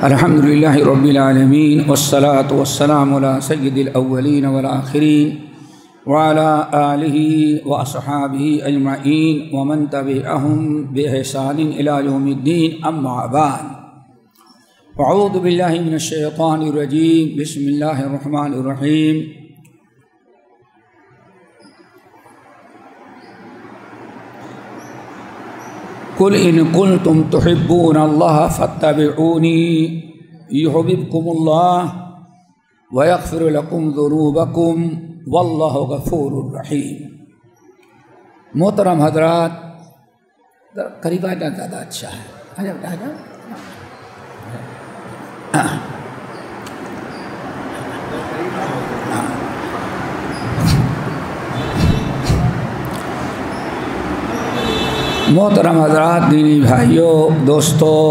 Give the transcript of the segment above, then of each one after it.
الحمدللہ رب العالمین والصلاة والسلام علی سید الاولین والآخرین وعلی آلہ واصحابہ اجمعین ومن تبعہم بإحسان الی یوم الدین اما بعد اعوذ باللہ من الشیطان الرجیم بسم اللہ الرحمن الرحیم قل ان کنتم تحبون اللہ فاتبعونی یحببکم اللہ ویغفر لکم ذنوبکم واللہ غفور رحیم۔ محترم حضرات، قریب آ جانا زیادہ اچھا ہے۔ آ جاؤ۔ محترم حضرات، دینی بھائیوں، دوستوں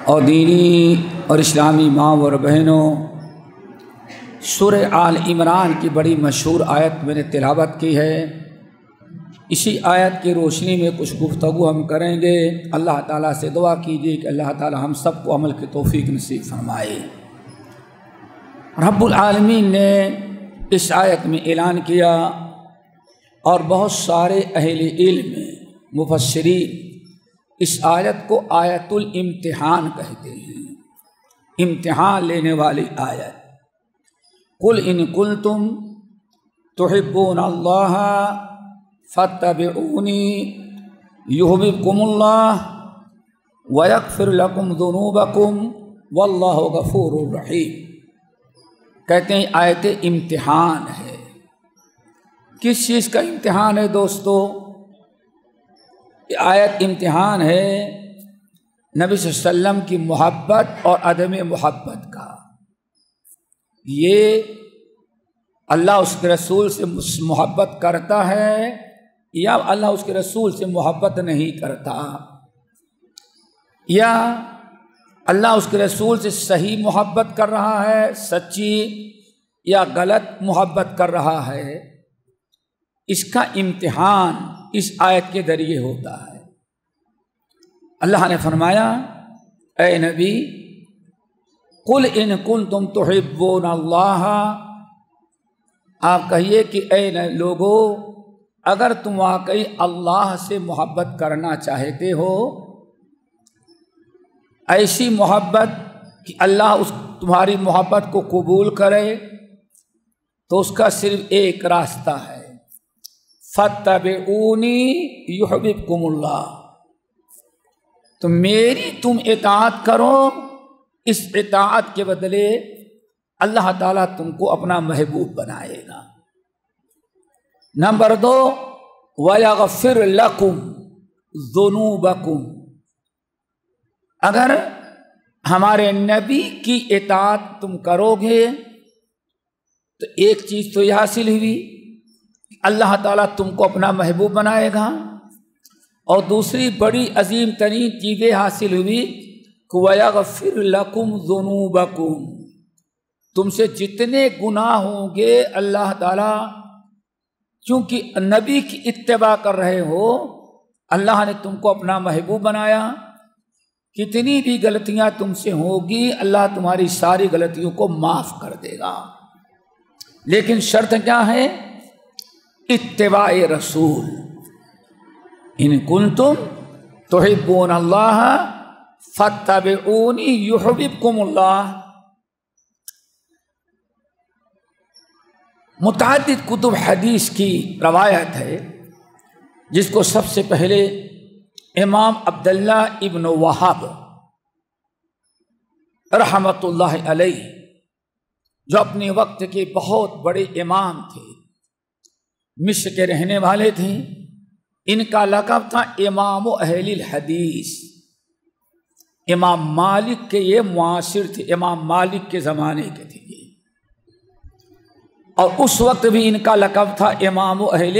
اور دینی اور اسلامی ماں اور بہنوں، سورہ آل عمران کی بڑی مشہور آیت میں نے تلاوت کی ہے۔ اسی آیت کی روشنی میں کچھ گفتگو ہم کریں گے۔ اللہ تعالیٰ سے دعا کیجیے کہ اللہ تعالیٰ ہم سب کو عمل کی توفیق نصیب فرمائے۔ رب العالمین نے اس آیت میں اعلان کیا، اور بہت سارے اہل علم مفسرین اس آیت کو آیت الامتحان کہتے ہیں، امتحان لینے والی آیت۔ قل ان کنتم تحبون اللہ فاتبعونی یحببکم اللہ ویغفر لکم ذنوبکم واللہ غفور رحیم۔ کہتے ہیں آیت امتحان ہے۔ کس چیز کا امتحان ہے دوستو؟ آیت امتحان ہے نبی صلی اللہ علیہ وسلم کی محبت اور عدم محبت کا۔ یہ اللہ اس کے رسول سے محبت کرتا ہے یا اللہ اس کے رسول سے محبت نہیں کرتا، یا اللہ اس کے رسول سے صحیح محبت کر رہا ہے، سچی، یا غلط محبت کر رہا ہے۔ اس کا امتحان اس آیت کے ذریعے ہوتا ہے۔ اللہ نے فرمایا، اے نبی قل ان کنتم تحبون اللہ، آپ کہیے کہ اے لوگو، اگر تم واقعی اللہ سے محبت کرنا چاہتے ہو، ایسی محبت کہ اللہ تمہاری محبت کو قبول کرے، تو اس کا صرف ایک راستہ ہے، فاتبعونی یحببکم اللہ، تو میری تم اطاعت کرو، اس اطاعت کے بدلے اللہ تعالیٰ تم کو اپنا محبوب بنائے گا۔ نمبر 2، وَيَغْفِرْ لَكُمْ ذُنُوبَكُمْ، اگر ہمارے نبی کی اطاعت تم کرو گے تو ایک چیز تو یہ حاصل ہوئی، اللہ تعالیٰ تم کو اپنا محبوب بنائے گا، اور دوسری بڑی عظیم ترین چیزیں حاصل ہوئی کہ وَيَغْفِرْ لَكُمْ ذُنُوبَكُمْ، تم سے جتنے گناہ ہوں گے اللہ تعالیٰ، چونکہ نبی کی اتباع کر رہے ہو، اللہ نے تم کو اپنا محبوب بنایا، کتنی بھی غلطیاں تم سے ہوگی اللہ تمہاری ساری غلطیوں کو معاف کر دے گا، لیکن شرط کیا ہے؟ اتباع رسول۔ ان کنتم تحبون اللہ فاتبعونی یحببکم اللہ۔ متعدد کتب حدیث کی روایت ہے، جس کو سب سے پہلے امام عبداللہ ابن وہب رحمۃ اللہ علیہ، جو اپنے وقت کے بہت بڑے امام تھے، مصر کے رہنے والے تھے، ان کا لقب تھا امام اہل الحدیث۔ امام مالک کے یہ معاصر تھے، امام مالک کے زمانے کے تھے یہ، اور اس وقت بھی ان کا لقب تھا امام اہل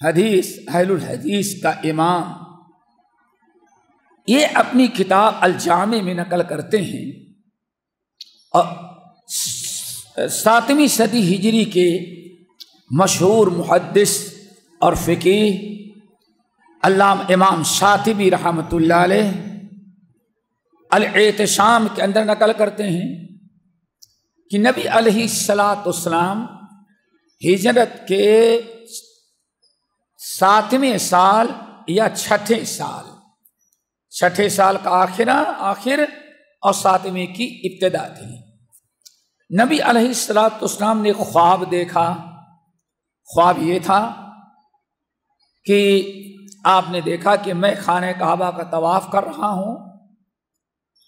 حدیث، اہل الحدیث کا امام۔ یہ اپنی کتاب الجامع میں نقل کرتے ہیں، اور 7ویں صدی ہجری کے مشہور محدث اور فقیہ علامہ امام شاطبی رحمۃ اللہ علیہ الاعتصام کے اندر نقل کرتے ہیں کہ نبی علیہ الصلاۃ والسلام ہجرت کے 7ویں سال یا 6ٹھے سال کا آخر اور 7ویں کی ابتدا تھی۔ نبی علیہ الصلاۃ والسلام نے خواب دیکھا۔ خواب یہ تھا کہ آپ نے دیکھا کہ میں خانہ کعبہ کا طواف کر رہا ہوں،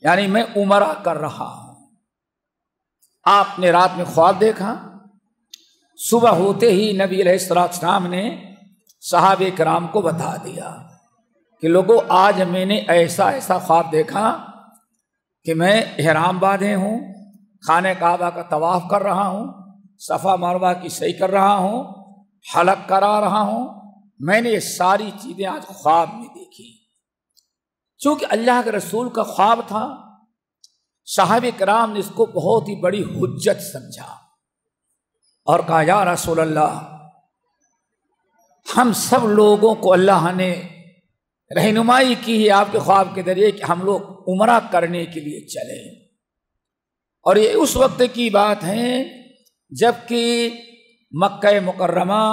یعنی میں عمرہ کر رہا ہوں۔ آپ نے رات میں خواب دیکھا، صبح ہوتے ہی نبی علیہ السلام نے صحابہ کرام کو بتا دیا کہ لوگوں آج میں نے ایسا خواب دیکھا کہ میں احرام باندھے ہوں، خانہ کعبہ کا طواف کر رہا ہوں، صفا مروہ کی سعی کر رہا ہوں، حلق کرا رہا ہوں، میں نے یہ ساری چیزیں آج خواب میں دیکھی۔ چونکہ اللہ کے رسول کا خواب تھا، صحابہ کرام نے اس کو بہت ہی بڑی حجت سمجھا اور کہا یا رسول اللہ، ہم سب لوگوں کو اللہ نے رہنمائی کی ہے آپ کے خواب کے ذریعے کہ ہم لوگ عمرہ کرنے کے لیے چلیں، اور یہ اس وقت کی بات ہے جبکہ مکہ مکرمہ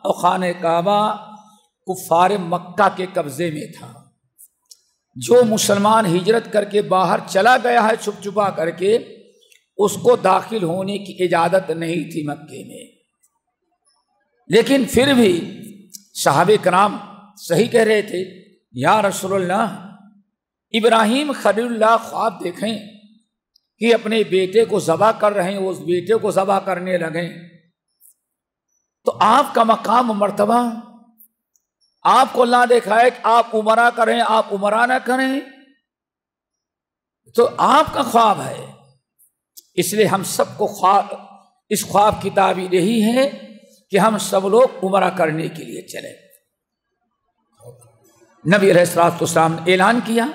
اور خانہ کعبہ کفار مکہ کے قبضے میں تھا۔ جو مسلمان ہجرت کر کے باہر چلا گیا ہے چھپ چھپا کر کے، اس کو داخل ہونے کی اجازت نہیں تھی مکے میں۔ لیکن پھر بھی صحابہ کرام صحیح کہہ رہے تھے، یا رسول اللہ، ابراہیم خلیل اللہ خواب دیکھیں کہ اپنے بیٹے کو ذبح کر رہے ہیں، اس بیٹے کو ذبح کرنے لگیں، تو آپ کا مقام و مرتبہ، آپ کو اللہ دیکھا ہے کہ آپ عمرہ کریں، آپ عمرہ نہ کریں، تو آپ کا خواب ہے۔ اس لیے ہم سب کو اس خواب کی تعبیر یہی ہے کہ ہم سب لوگ عمرہ کرنے کے لیے چلیں۔ نبی علیہ الصلوۃ والسلام نے اعلان کیا،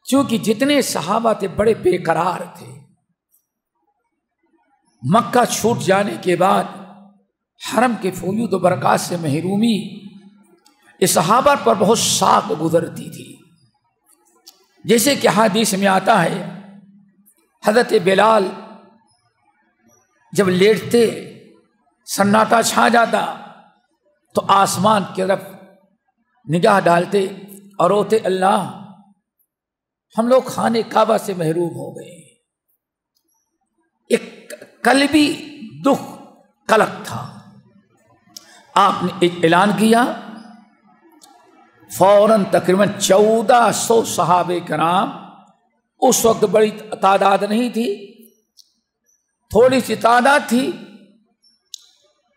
چونکہ جتنے صحابہ تھے بڑے بے قرار تھے، مکہ چھوٹ جانے کے بعد حرم کے فیوض و برکات سے محرومی اس صحابہ پر بہت سخت گزرتی تھی۔ جیسے کہ حدیث میں آتا ہے، حضرت بلال جب لیٹتے سناٹا چھا جاتا تو آسمان کی طرف نگاہ ڈالتے اور روتے، اللہ ہم لوگ خانہ کعبہ سے محروم ہو گئے۔ ایک قلبی دکھ قلق تھا۔ آپ نے ایک اعلان کیا، فوراً تقریباً 1400 صحابہ کرام، اس وقت بڑی تعداد نہیں تھی، تھوڑی سی تعداد تھی،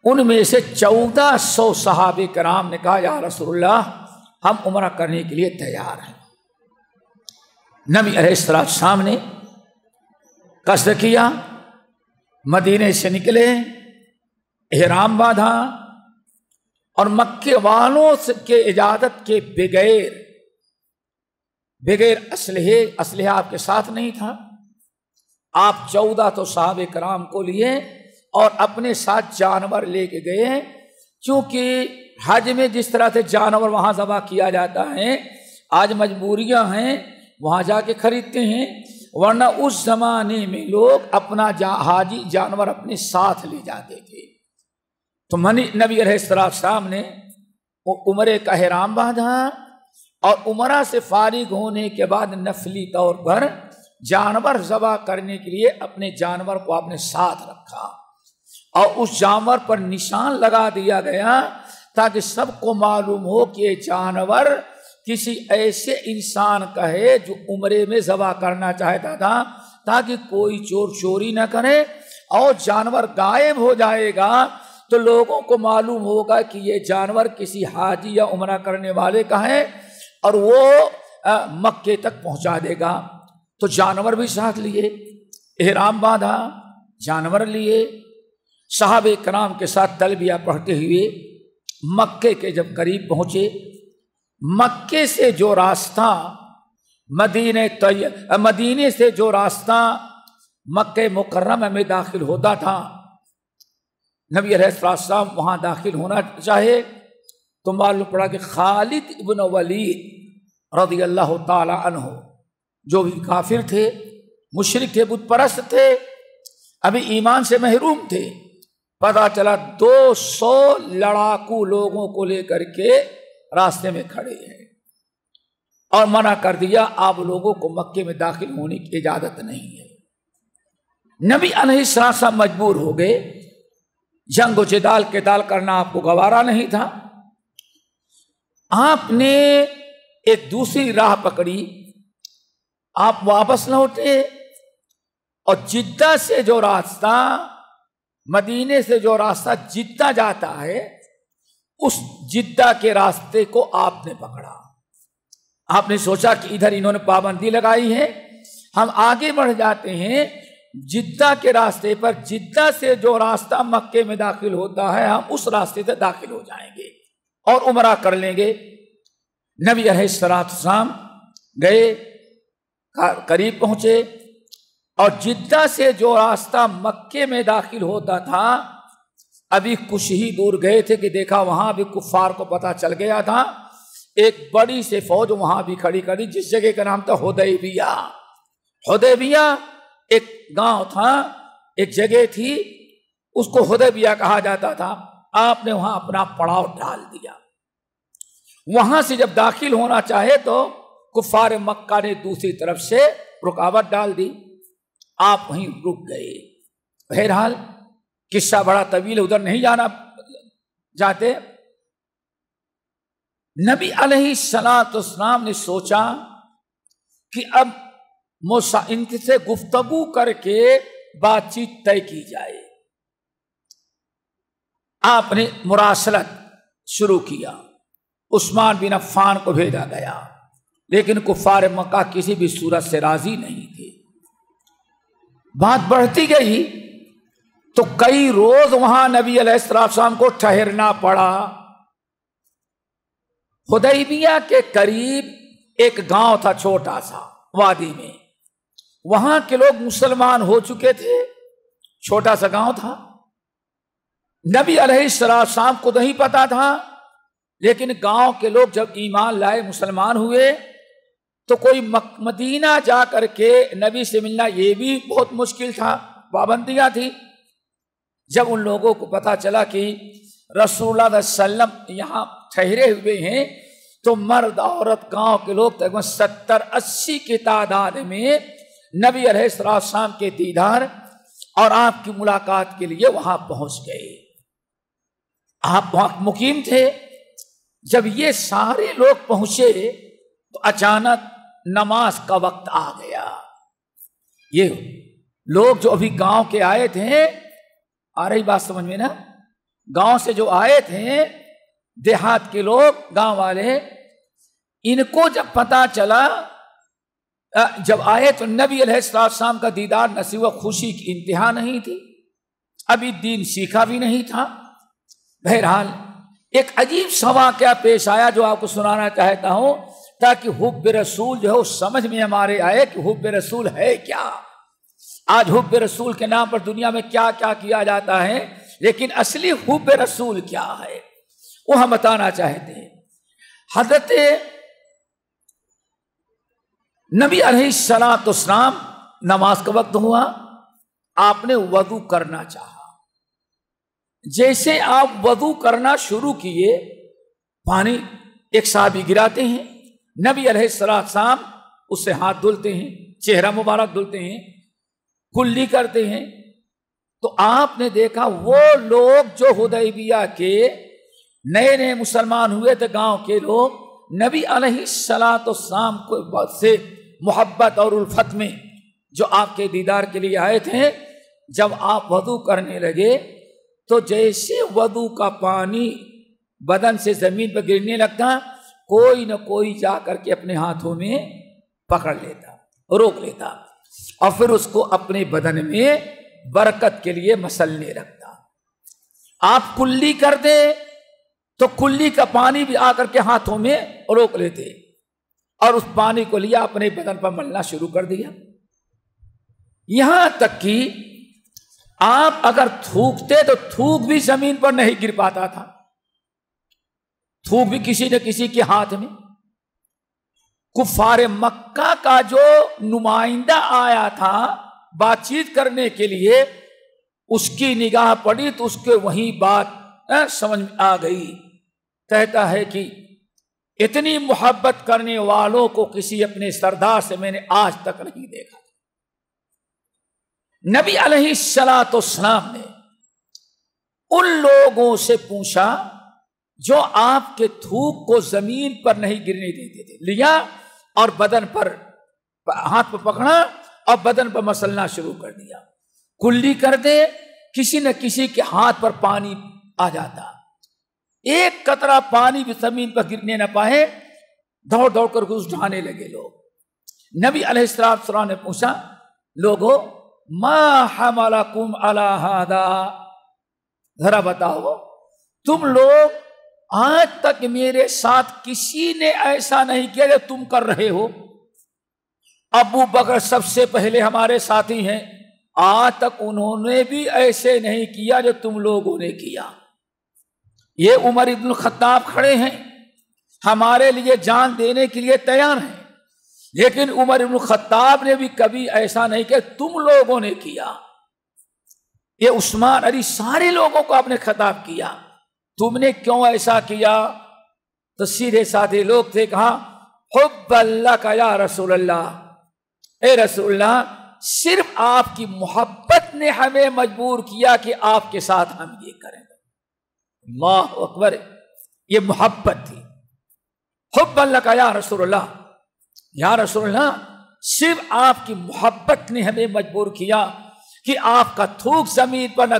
ان میں سے 1400 صحابہ کرام نے کہا یا رسول اللہ ہم عمرہ کرنے کے لیے تیار ہیں۔ نبی علیہ السلام نے قصد کیا، مدینے سے نکلے، احرام باندھا، اور مکے والوں کے اجازت کے بغیر اسلحے آپ کے ساتھ نہیں تھا، آپ 1400 صحابہ کرام کو لیے اور اپنے ساتھ جانور لے کے گئے، چونکہ حج میں جس طرح سے جانور وہاں ذبح کیا جاتا ہے، آج مجبوریاں ہیں وہاں جا کے خریدتے ہیں، ورنہ اس زمانے میں لوگ اپنا حاجی جانور اپنے ساتھ لے جاتے تھے۔ تو نبی علیہ السلام نے عمرے کا احرام باندھا اور عمرہ سے فارغ ہونے کے بعد نفلی طور پر جانور ذبح کرنے کے لیے اپنے جانور کو آپ نے ساتھ رکھا، اور اس جانور پر نشان لگا دیا گیا تاکہ سب کو معلوم ہو کہ یہ جانور کسی ایسے انسان کا ہے جو عمرے میں ذبح کرنا چاہتا تھا، تاکہ کوئی چور چوری نہ کرے، اور جانور غائب ہو جائے گا تو لوگوں کو معلوم ہوگا کہ یہ جانور کسی حاجی یا عمرہ کرنے والے کا ہے، اور وہ مکے تک پہنچا دے گا۔ تو جانور بھی ساتھ لیے، احرام باندھا، جانور لیے، صحابہ کرام کے ساتھ تلبیہ پڑھتے ہوئے مکے کے جب قریب پہنچے، مکے سے جو راستہ مدینے سے جو راستہ مکہ مکرمہ میں داخل ہوتا تھا، نبی علیہ السلام وہاں داخل ہونا چاہے تو معلوم پڑا کہ خالد ابن ولید رضی اللہ تعالی عنہ जो भी काफिर थे, मुशरिक थे, बुत परस्त थे, अभी ईमान से महरूम थे। पता चला 200 लड़ाकू लोगों को लेकर के रास्ते में खड़े हैं और मना कर दिया, आप लोगों को मक्के में दाखिल होने की इजाजत नहीं है। नबी अलैहिस्सलाम मजबूर हो गए, जंग व जिदाल किताल करना आपको गवारा नहीं था। आपने एक दूसरी राह पकड़ी, आप वापस लौटे और जिद्दा से जो रास्ता, मदीने से जो रास्ता जिद्दा जाता है, उस जिद्दा के रास्ते को आपने पकड़ा। आपने सोचा कि इधर इन्होंने पाबंदी लगाई है, हम आगे बढ़ जाते हैं जिद्दा के रास्ते पर। जिद्दा से जो रास्ता मक्के में दाखिल होता है, हम उस रास्ते से दाखिल हो जाएंगे और उमरा कर लेंगे। नबी अलैहिस्सलाम गए, करीब पहुंचे और जिद्दा से जो रास्ता मक्के में दाखिल होता था, अभी कुछ ही दूर गए थे कि देखा वहां भी कुफ्फार को पता चल गया था। एक बड़ी से फौज वहां भी खड़ी करी, जिस जगह का नाम था हुदैबिया। हुदैबिया एक गांव था, एक जगह थी, उसको हुदैबिया कहा जाता था। आपने वहां अपना पड़ाव डाल दिया। वहां से जब दाखिल होना चाहे तो कुफ्फार मक्का ने दूसरी तरफ से रुकावट डाल दी, आप वहीं रुक गए। बहरहाल किस्सा बड़ा तवील, उधर नहीं जाना जाते। नबी अलैहिस्सलाम ने सोचा कि अब इनसे गुफ्तगू करके बातचीत तय की जाए। आपने मुरासलत शुरू किया, उस्मान बिन अफ़्फ़ान को भेजा गया, लेकिन कुफ्फार मक्का किसी भी सूरत से राजी नहीं थे। बात बढ़ती गई तो कई रोज वहां नबी अलैहिस्सलाम को ठहरना पड़ा। हुदैबिया के करीब एक गांव था, छोटा सा वादी में। वहां के लोग मुसलमान हो चुके थे, छोटा सा गांव था। नबी अलैहिस्सलाम को नहीं पता था, लेकिन गांव के लोग जब ईमान लाए, मुसलमान हुए, तो कोई मदीना जा करके नबी से मिलना ये भी बहुत मुश्किल था, पाबंदियां थी। जब उन लोगों को पता चला कि रसूलुल्लाह सल्लल्लाहु अलैहि वसल्लम यहाँ ठहरे हुए हैं, तो मर्द औरत गांव के लोग तकरीबन 70-80 की तादाद में नबी अलैहिस्सलाम के दीदार और आपकी मुलाकात के लिए वहां पहुंच गए। आप वहां मुकीम थे। जब ये सारे लोग पहुंचे तो अचानक नमाज का वक्त आ गया। ये लोग जो अभी गांव के आए थे, आ रही बात समझ में ना, गांव से जो आए थे, देहात के लोग, गांव वाले, इनको जब पता चला, जब आए तो नबी अलैहिस्सलाम का दीदार नसीब, खुशी की इंतहा नहीं थी, अभी दीन सीखा भी नहीं था। बहरहाल एक अजीब सा वाक़या पेश आया जो आपको सुनाना चाहता हूं, ताकि हुब्ब रसूल जो है वो समझ में हमारे आए कि हुब्ब रसूल है क्या। आज हुब्ब रसूल के नाम पर दुनिया में क्या क्या किया जाता है, लेकिन असली हुब्ब रसूल क्या है वो हम बताना चाहते हैं। हज़रत नबी अलैहिस्सलाम, नमाज का वक्त हुआ, आपने वजू करना चाहा। जैसे आप वजू करना शुरू किए, पानी एक साहबी गिराते हैं, नबी अलैहिस्सलाम उससे हाथ धुलते हैं, चेहरा मुबारक धुलते हैं, कुल्ली करते हैं। तो आपने देखा वो लोग जो हुदैबिया के नए नए मुसलमान हुए थे, गांव के लोग, नबी अलैहिस्सलाम को से मोहब्बत और उल्फत में जो आपके दीदार के लिए आए थे, जब आप वजू करने लगे तो जैसे वजू का पानी बदन से जमीन पर गिरने लगता, कोई न कोई जा करके अपने हाथों में पकड़ लेता, रोक लेता और फिर उसको अपने बदन में बरकत के लिए मसलने लगता। आप कुल्ली कर दे तो कुल्ली का पानी भी आकर के हाथों में रोक लेते और उस पानी को लिया अपने बदन पर मलना शुरू कर दिया। यहां तक कि आप अगर थूकते तो थूक भी जमीन पर नहीं गिर पाता था, थूक भी किसी न किसी के हाथ में। कुफार मक्का का जो नुमाइंदा आया था बातचीत करने के लिए, उसकी निगाह पड़ी तो उसके वही बात समझ में आ गई। कहता है कि इतनी मोहब्बत करने वालों को किसी अपने सरदार से मैंने आज तक नहीं देखा। नबी अलैहिस्सलाम ने उन लोगों से पूछा जो आपके थूक को जमीन पर नहीं गिरने देते थे, लिया और बदन पर हाथ पर पकड़ा और बदन पर मसलना शुरू कर दिया। कुल्ली कर दे, किसी न किसी के हाथ पर पानी आ जाता, एक कतरा पानी भी जमीन पर गिरने न पाए, दौड़ दौड़ कर घुस उठाने लगे लोग। नबी अलैहिस्सलाम ने पूछा, लोगों मा हमलकुम अला हादा, जरा बताओ तुम लोग आज तक मेरे साथ किसी ने ऐसा नहीं किया जो तुम कर रहे हो। अबू बकर सबसे पहले हमारे साथी हैं, आज तक उन्होंने भी ऐसे नहीं किया जो तुम लोगों ने किया। ये उमर इब्न खत्ताब खड़े हैं, हमारे लिए जान देने के लिए तैयार हैं, लेकिन उमर इब्न खत्ताब ने भी कभी ऐसा नहीं किया तुम लोगों ने किया। ये उस्मान अली सारे लोगों को आपने खिताब किया, तुमने क्यों ऐसा किया? तो सीधे साधे लोग थे, कहा हुब्बल्लाह का या रसूल अल्लाह, ए रसूल अल्लाह, सिर्फ आपकी मोहब्बत ने हमें मजबूर किया कि आपके साथ हम ये करें। अल्लाह अकबर, ये मोहब्बत थी। हुब्बल्लाह का या रसूल अल्लाह, या रसूल अल्लाह, सिर्फ आपकी मोहब्बत ने हमें मजबूर किया कि आपका थूक जमीन पर न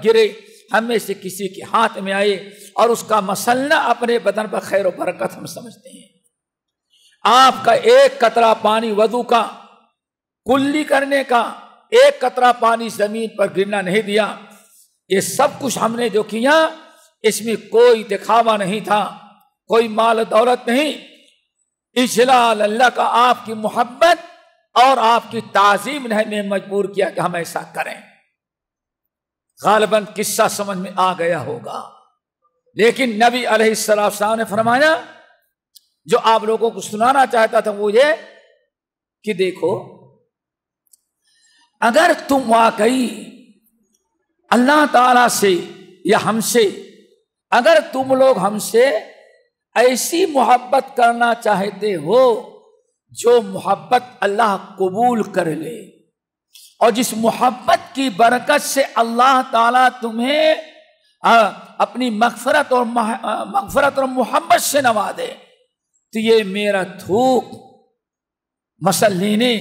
गिरे, हमें से किसी के हाथ में आए और उसका मसलना अपने बदन पर खैर और बरकत हम समझते हैं। आपका एक कतरा पानी वजू का, कुल्ली करने का, एक कतरा पानी जमीन पर गिरना नहीं दिया। ये सब कुछ हमने जो किया इसमें कोई दिखावा नहीं था, कोई माल दौलत नहीं, इजलाल अल्लाह का, आपकी मोहब्बत और आपकी ताजीम ने हमें मजबूर किया कि हम ऐसा करें। गालिबन किस्सा समझ में आ गया होगा, लेकिन नबी अलैहिस्सलाम ने फरमाया, जो आप लोगों को सुनाना चाहता था वो ये कि देखो, अगर तुम वाकई अल्लाह ताला से या हमसे, अगर तुम लोग हमसे ऐसी मोहब्बत करना चाहते हो जो मोहब्बत अल्लाह कबूल कर ले, और जिस मोहब्बत की बरकत से अल्लाह ताला तुम्हें अपनी मगफरत और मोहब्बत से नवाजे, तो ये मेरा थूक मसल लेने,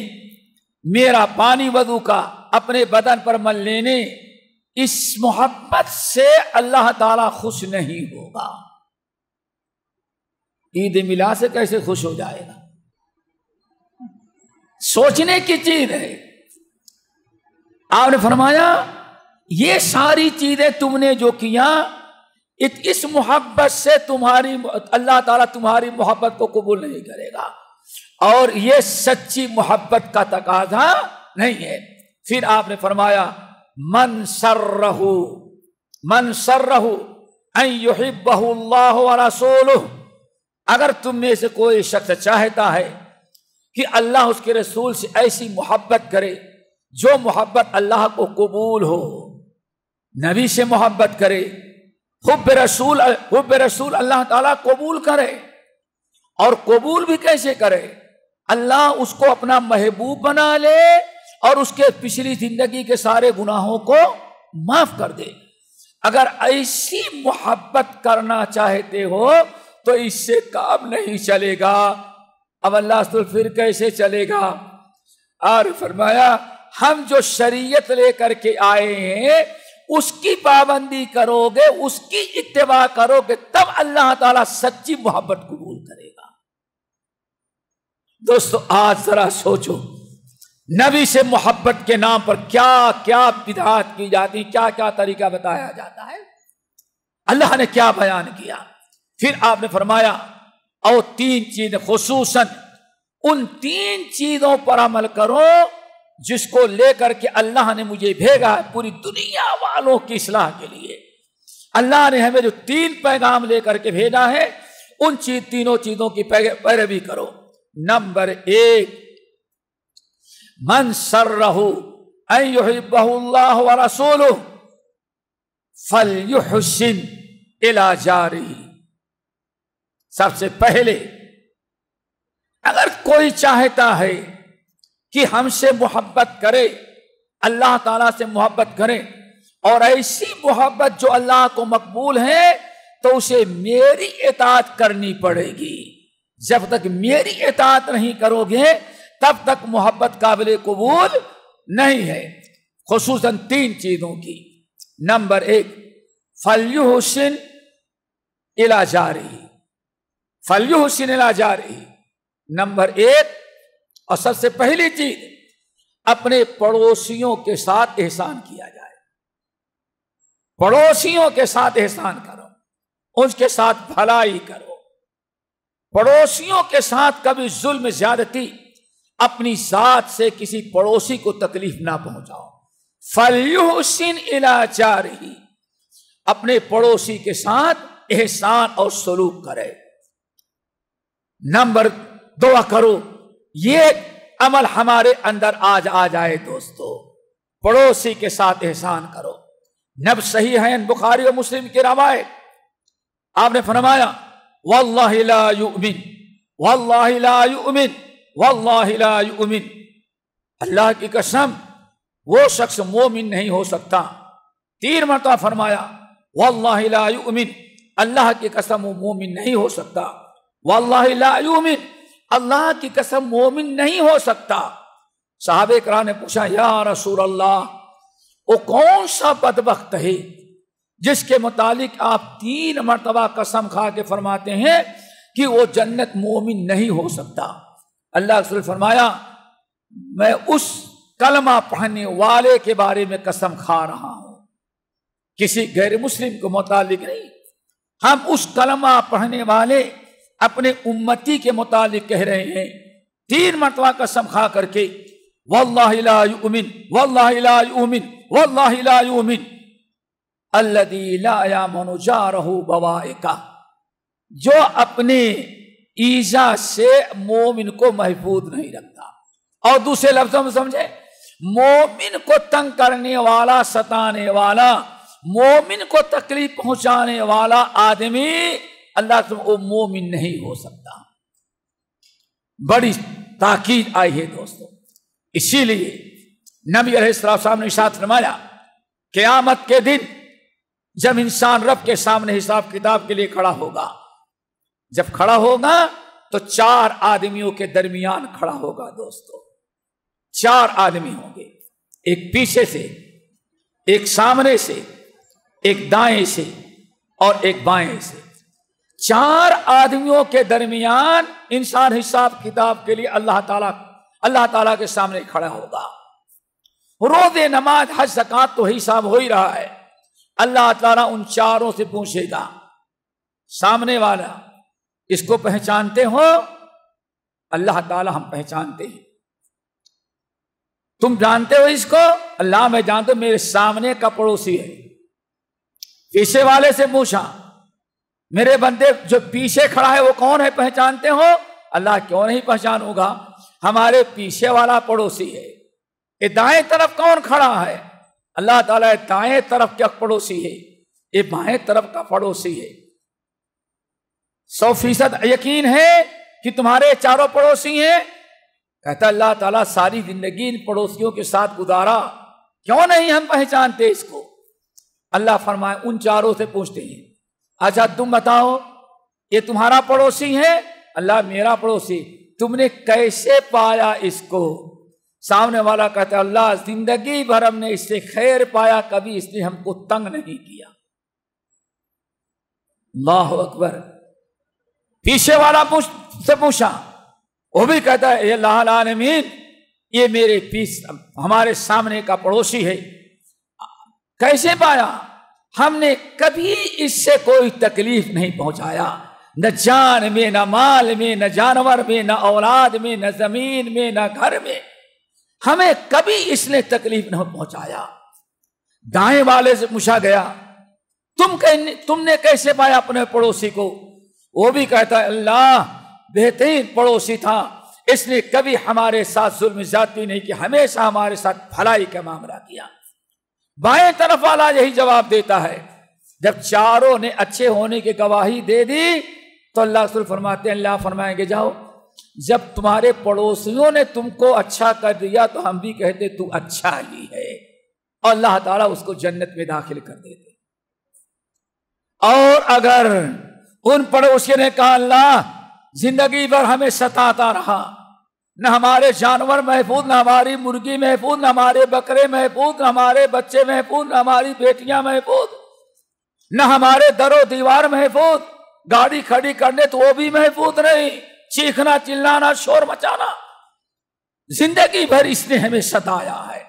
मेरा पानी वजू का अपने बदन पर मल लेने, इस मोहब्बत से अल्लाह ताला खुश नहीं होगा। ईद मिलाद से कैसे खुश हो जाएगा? सोचने की चीज है। आपने फरमाया ये सारी चीजें तुमने जो किया, इस मोहब्बत से तुम्हारी अल्लाह ताला तुम्हारी मोहब्बत को कबूल नहीं करेगा, और ये सच्ची मोहब्बत का तकाजा नहीं है। फिर आपने फरमाया मन सर्रहु अन युहिब्बहु अल्लाह व रसूलुहु, अगर तुम में से कोई शख्स चाहता है कि अल्लाह उसके रसूल से ऐसी मोहब्बत करे जो मोहब्बत अल्लाह को कबूल हो, नबी से मोहब्बत करे, हुब्ब रसूल अल्लाह ताला कबूल करे, और कबूल भी कैसे करे? अल्लाह उसको अपना महबूब बना ले और उसके पिछली जिंदगी के सारे गुनाहों को माफ कर दे। अगर ऐसी मोहब्बत करना चाहते हो तो इससे काम नहीं चलेगा। अब अल्लाह तो फिर कैसे चलेगा? और फरमाया हम जो शरीयत लेकर के आए हैं उसकी पाबंदी करोगे, उसकी इत्तिबा करोगे, तब अल्लाह ताला सच्ची मोहब्बत कबूल करेगा। दोस्तों आज जरा सोचो, नबी से मोहब्बत के नाम पर क्या क्या बिदअत की जाती, क्या क्या तरीका बताया जाता है, अल्लाह ने क्या बयान किया। फिर आपने फरमाया और 3 चीजें, खुसूसन उन 3 चीजों पर अमल करो जिसको लेकर के अल्लाह ने मुझे भेजा है पूरी दुनिया वालों की इस्लाह के लिए। अल्लाह ने हमें जो 3 पैगाम लेकर के भेजा है उन तीनों चीजों की पैरवी करो। नंबर 1, मन सर्रहु अन युहिब्बहुल्लाह व रसूलुहु फलयुहसिन इला जारिही। सबसे पहले अगर कोई चाहता है कि हमसे मोहब्बत करे, अल्लाह ताला से मोहब्बत करे, और ऐसी मोहब्बत जो अल्लाह को मकबूल है, तो उसे मेरी इताअत करनी पड़ेगी। जब तक मेरी इताअत नहीं करोगे तब तक मोहब्बत काबिल कबूल नहीं है। खुसूसन 3 चीजों की। नंबर 1, फलयुहसिन इला जारिही, फलयुहसिन इला जारिही। नंबर 1 और सबसे पहली चीज, अपने पड़ोसियों के साथ एहसान किया जाए। पड़ोसियों के साथ एहसान करो, उनके साथ भलाई करो। पड़ोसियों के साथ कभी जुल्म ज्यादती, अपनी जात से किसी पड़ोसी को तकलीफ ना पहुंचाओ। फलयुहसिन इला जारिही, अपने पड़ोसी के साथ एहसान और सलूक करे। नंबर 2 करो, ये अमल हमारे अंदर आज आ जाए दोस्तों, पड़ोसी के साथ एहसान करो। नब सही है बुखारी और मुस्लिम की रवायत, आपने फरमाया वल्लाहि ला युमिन, वल्लाहि ला युमिन, वल्लाहि ला युमिन। अल्लाह की कसम वो शख्स मोमिन नहीं हो सकता। 3 मरतबा फरमाया वल्लाहि ला युमिन, अल्लाह की कसम वो मोमिन नहीं हो सकता। वल्लाहि ला युमिन, अल्लाह की कसम मोमिन नहीं हो सकता। साहबे कराम ने पूछा या रसूल अल्लाह, वो कौन सा बदबख्त है जिसके मुतालिक आप 3 मरतबा कसम खा के फरमाते हैं कि वो जन्नत मोमिन नहीं हो सकता? अल्लाह के रसूल फरमाया, मैं उस कलमा पढ़ने वाले के बारे में कसम खा रहा हूं, किसी गैर मुस्लिम को मुतालिक नहीं। हम उस कलमा पढ़ने वाले अपने उम्मती के मुतालिक कह रहे हैं। 3 मरतबा कसम खा करके वल्लाहि ला युमिन, वल्लाहि ला युमिन, वल्लाहि ला युमिन अल्लज़ी ला यामनु जारहु बवाइका, जो अपने ईजा से मोमिन को महफूज नहीं रखता। और दूसरे लफ्जों में समझे, मोमिन को तंग करने वाला, सताने वाला, मोमिन को तकलीफ पहुंचाने वाला आदमी अल्लाह से वो मोमिन नहीं हो सकता। बड़ी ताकीद आई है दोस्तों। इसीलिए नबी अलैहिस्सलाम ने इरशाद फरमाया, क़यामत के दिन जब इंसान रब के सामने हिसाब किताब के लिए खड़ा होगा, जब खड़ा होगा तो 4 आदमियों के दरमियान खड़ा होगा दोस्तों। 4 आदमी होंगे, एक पीछे से, एक सामने से, एक दाएं से और एक बाएं से। 4 आदमियों के दरमियान इंसान हिसाब किताब के लिए अल्लाह ताला के सामने खड़ा होगा। रोज़े, नमाज, हज, ज़कात तो हिसाब हो ही रहा है। अल्लाह ताला उन 4 से पूछेगा, सामने वाला इसको पहचानते हो? अल्लाह ताला हम पहचानते हैं। तुम जानते हो इसको? अल्लाह मैं जानता हूं, मेरे सामने का पड़ोसी है। पीछे वाले से पूछा, मेरे बंदे जो पीछे खड़ा है वो कौन है, पहचानते हो? अल्लाह क्यों नहीं पहचानूंगा, हमारे पीछे वाला पड़ोसी है। ये दाएं तरफ कौन खड़ा है? अल्लाह ताला दाएं तरफ का पड़ोसी है, ये बाएं तरफ का पड़ोसी है। 100% यकीन है कि तुम्हारे 4 पड़ोसी हैं? कहता अल्लाह ताला सारी जिंदगी इन पड़ोसियों के साथ गुजारा, क्यों नहीं हम पहचानते इसको? अल्लाह फरमाए उन 4 से पूछते हैं, अच्छा तुम बताओ ये तुम्हारा पड़ोसी है? अल्लाह मेरा पड़ोसी। तुमने कैसे पाया इसको? सामने वाला कहता अल्लाह जिंदगी भर हमने इससे खैर पाया, कभी इसने हमको तंग नहीं किया। अल्लाहु अकबर। पीछे वाला से पूछा, वो भी कहता है अल्लाह आलमीन, ये मेरे पीछे हमारे सामने का पड़ोसी है। कैसे पाया? हमने कभी इससे कोई तकलीफ नहीं पहुंचाया, न जान में, न माल में, न जानवर में, न औलाद में, न जमीन में, न घर में, हमें कभी इसने तकलीफ नहीं पहुंचाया। दाएं वाले से पूछा गया, तुमने कैसे पाया अपने पड़ोसी को? वो भी कहता है अल्लाह बेहतरीन पड़ोसी था, اس نے کبھی ہمارے ساتھ ظلم زیادتی نہیں کی، ہمیشہ ہمارے ساتھ بھلائی کا معاملہ کیا۔ بائیں طرف والا یہی جواب دیتا ہے۔ جب چاروں نے اچھے ہونے کی گواہی دے دی تو اللہ رسول فرماتے ہیں، اللہ فرمائیں گے جاؤ، جب تمہارے پڑوسیوں نے تم کو اچھا کر دیا تو ہم بھی کہتے تو اچھا ہی ہے، اور اللہ تعالیٰ اس کو جنت میں داخل کر دیتے۔ اور اگر ان پڑوسیوں نے کہا اللہ زندگی بھر ہمیں ستاتا رہا، نہ ہمارے جانور محفوظ، نہ ہماری مرغی محفوظ، نہ ہمارے بکرے محفوظ، نہ ہمارے بچے محفوظ، نہ ہماری بیٹیاں محفوظ، نہ ہمارے در و دیوار محفوظ، گاڑی کھڑی کرنے تو وہ بھی محفوظ نہیں، چیخنا چلانا شور مچانا، زندگی بھر اس نے ہمیں ستایا ہے۔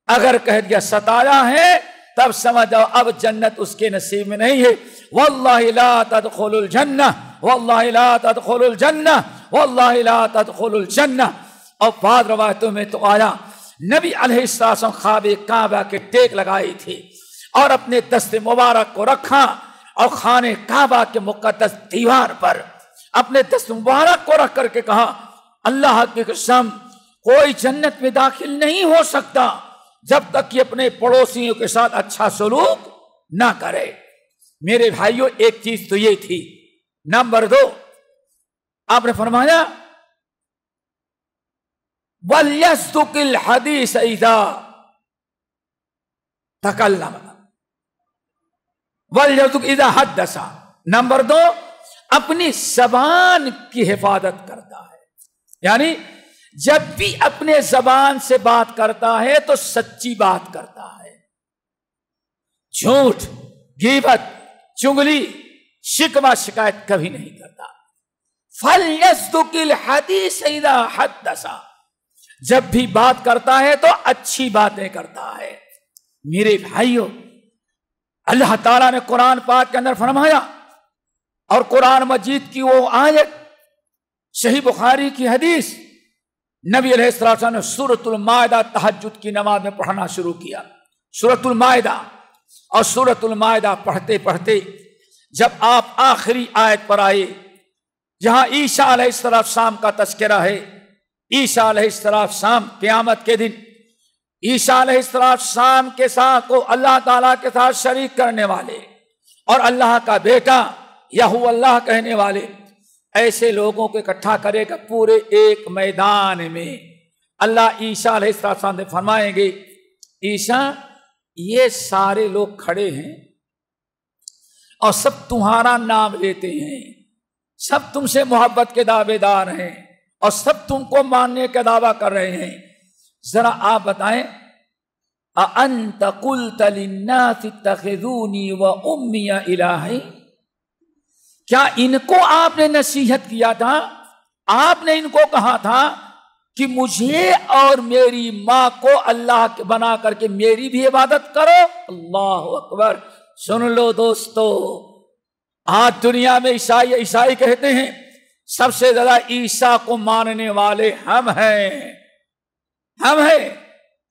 اگر کہہ دیا ستایا ہے تب سمجھ جاؤ اب جنت اس کے نصیب میں نہیں ہے۔ واللہ لا تدخل الجنہ، واللہ لا تدخل الجنہ، واللہ لا تدخل الجنہ۔ اور بعض روایتوں میں تو آیا نبی علیہ السلام خواب کعبہ کے ٹیک لگائی تھی اور اپنے دست مبارک کو رکھا اور خانہ کعبہ کے مقدس دیوار پر اپنے دست مبارک کو رکھ کر کے کہا اللہ کی قسم کوئی جنت میں داخل نہیں ہو سکتا جب تک کہ اپنے پڑوسیوں کے ساتھ اچھا سلوک نہ کرے۔ میرے بھائیوں ایک چیز تو یہ تھی۔ نمبر 2 آپ نے فرمایا وَلْيَصْدُقِ الْحَدِيثَ إِذَا تَكَلَّمَ وَلْيَصْدُقِ إِذَا حَدَّثَ۔ نمبر 2 اپنی زبان کی حفاظت کرتا ہے، یعنی جب بھی اپنے زبان سے بات کرتا ہے تو سچی بات کرتا ہے، جھوٹ، غیبت، چغلی، شکوہ شکایت کبھی نہیں کرتا۔ فَلْيَصْدُقِ الْحَدِيثَ إِذَا حَدَّثَ، جب بھی بات کرتا ہے تو اچھی باتیں کرتا ہے۔ میرے بھائیوں اللہ تعالیٰ نے قرآن پاک کے اندر فرمایا، اور قرآن مجید کی وہ آیت صحیح بخاری کی حدیث نبی علیہ السلام نے سورۃ المائدہ تہجد کی نماز میں پڑھنا شروع کیا۔ سورۃ المائدہ، اور سورۃ المائدہ پڑھتے پڑھتے جب آپ آخری آیت پر آئے جہاں عیسیٰ علیہ السلام کا تذکرہ ہے، عیسیٰ علیہ السلام قیامت کے دن عیسیٰ علیہ السلام کے ساتھ کو اللہ تعالیٰ کے ساتھ شریک کرنے والے اور اللہ کا بیٹا یہو اللہ کہنے والے ایسے لوگوں کو اکٹھا کرے گا پورے ایک میدان میں۔ اللہ عیسیٰ علیہ السلام نے فرمائیں گے عیسیٰ یہ سارے لوگ کھڑے ہیں اور سب تمہارا نام لیتے ہیں، سب تم سے محبت کے دعوے دار ہیں اور سب تم کو ماننے کا دعویٰ کر رہے ہیں، ذرا آپ بتائیں اَأَنْتَ قُلْتَ لِلنَّاسِ اتَّخِذُونِي وَأُمِّيَ إِلَٰهَيْنِ، کیا ان کو آپ نے نصیحت کیا تھا، آپ نے ان کو کہا تھا کہ مجھے اور میری ماں کو اللہ بنا کر کے میری بھی عبادت کرو؟ اللہ اکبر۔ سن لو دوستو، آج دنیا میں عیسائی کہتے ہیں سب سے زیادہ عیسیٰ کو ماننے والے ہم ہیں،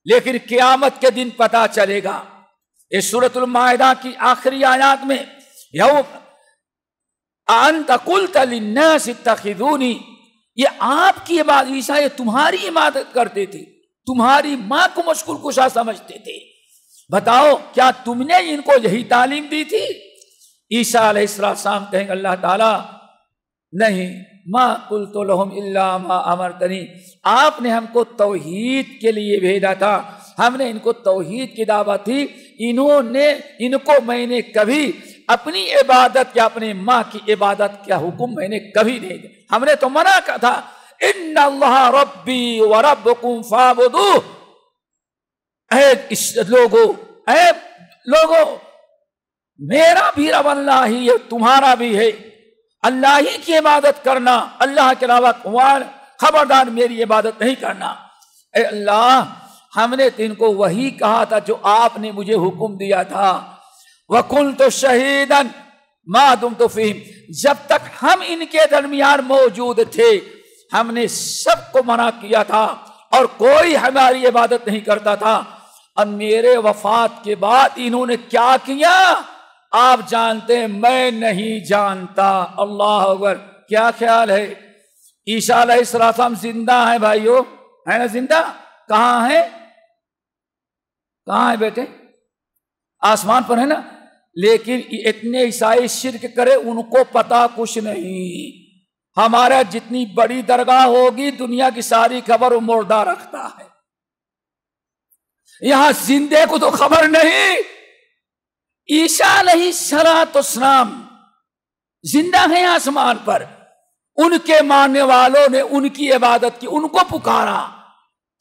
لیکن قیامت کے دن پتا چلے گا۔ یہ سورۃ المائدہ کی آخری آیات میں یوم انت قلت للناس اتخذونی، یہ آپ کی عبادت، عیسیٰ یہ تمہاری عبادت کرتے تھے، تمہاری ماں کو مشغول کشا سمجھتے تھے، بتاؤ کیا تم نے ان کو یہی تعلیم دی تھی؟ عیسیٰ علیہ السلام کہیں گے اللہ تعالیٰ نہیں، ما قلت لهم الا ما امرتنی، آپ نے ہم کو توحید کے لیے بھیجا تھا، ہم نے ان کو توحید کی دعوت تھی، ان کو میں نے کبھی اپنی عبادت یا اپنی ماں کی عبادت کا حکم میں نے کبھی نہیں دیا، ہم نے تو منع کیا تھا ان اللہ ربی وربکم فاعبدوہ، اے لوگو میرا بھی رب اللہ ہی ہے، تمہارا بھی ہے، اللہ ہی کی عبادت کرنا، اللہ کے علاوہ خبردار میری عبادت نہیں کرنا۔ اے اللہ ہم نے تو ان کو وہی کہا تھا جو آپ نے مجھے حکم دیا تھا، وَكُنْتُ شَهِيدًا مَا دُمْتُ فِيهِمْ، جب تک ہم ان کے درمیان موجود تھے ہم نے سب کو منع کیا تھا اور کوئی ہماری عبادت نہیں کرتا تھا، اور میرے وفات کے بعد انہوں نے کیا کیا آپ جانتے ہیں، میں نہیں جانتا۔ اللہ اکبر، کیا خیال ہے عیسیٰ علیہ السلام زندہ ہیں بھائیو، ہے نا زندہ؟ کہاں ہے؟ کہاں ہے بیٹے؟ آسمان پر ہے نا۔ لیکن اتنے عیسائی شرک کرے، ان کو پتا کچھ نہیں۔ ہمارا جتنی بڑی درگاہ ہوگی دنیا کی ساری خبر مردہ رکھتا ہے، یہاں زندے کو تو خبر نہیں۔ عیسیٰ علیہ السلام زندہ ہیں آسمان پر، ان کے ماننے والوں نے ان کی عبادت کی، ان کو پکارا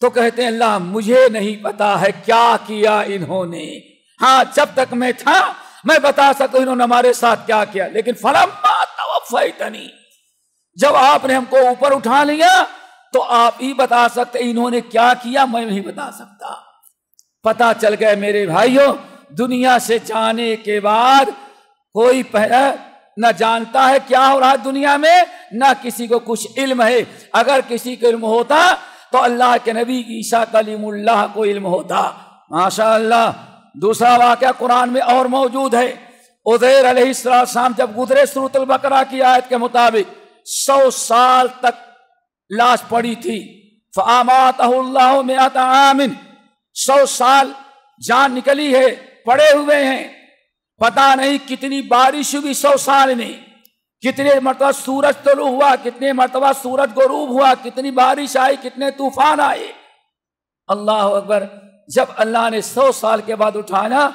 تو کہتے ہیں اللہ مجھے نہیں پتا ہے کیا کیا انہوں نے، ہاں جب تک میں تھا میں بتا سکتا ہوں انہوں نے ہمارے ساتھ کیا کیا، لیکن فلما توفیتنی، جب آپ نے ہم کو اوپر اٹھا لیا تو آپ ہی بتا سکتے انہوں نے کیا کیا، میں نہیں بتا سکتا۔ پتا چل گئے میرے بھائیوں، دنیا سے جانے کے بعد کوئی نہ جانتا ہے کیا ہو رہا ہے دنیا میں، نہ کسی کو کچھ علم ہے۔ اگر کسی کو علم ہوتا تو اللہ کے نبی عیسیٰ کلیم اللہ کو علم ہوتا، ماشاء اللہ۔ دوسرا واقعہ قرآن میں اور موجود ہے، عزیر علیہ السلام جب گزرے سورۃ البقرہ کی آیت کے مطابق 100 سال تک لاش پڑی تھی، فَأَمَاتَهُ اللَّهُ مِائَةَ عَامٍ، 100 سال جان نکلی ہے، پڑے ہوئے ہیں، پتہ نہیں کتنی بارش ہوئی 100 سال میں، کتنے مرتبہ سورج طلوع ہوا، کتنے مرتبہ سورج غروب ہوا، کتنی بارش آئی، کتنے طوفان آئے۔ اللہ اکبر۔ جب اللہ نے 100 سال کے بعد اٹھانا،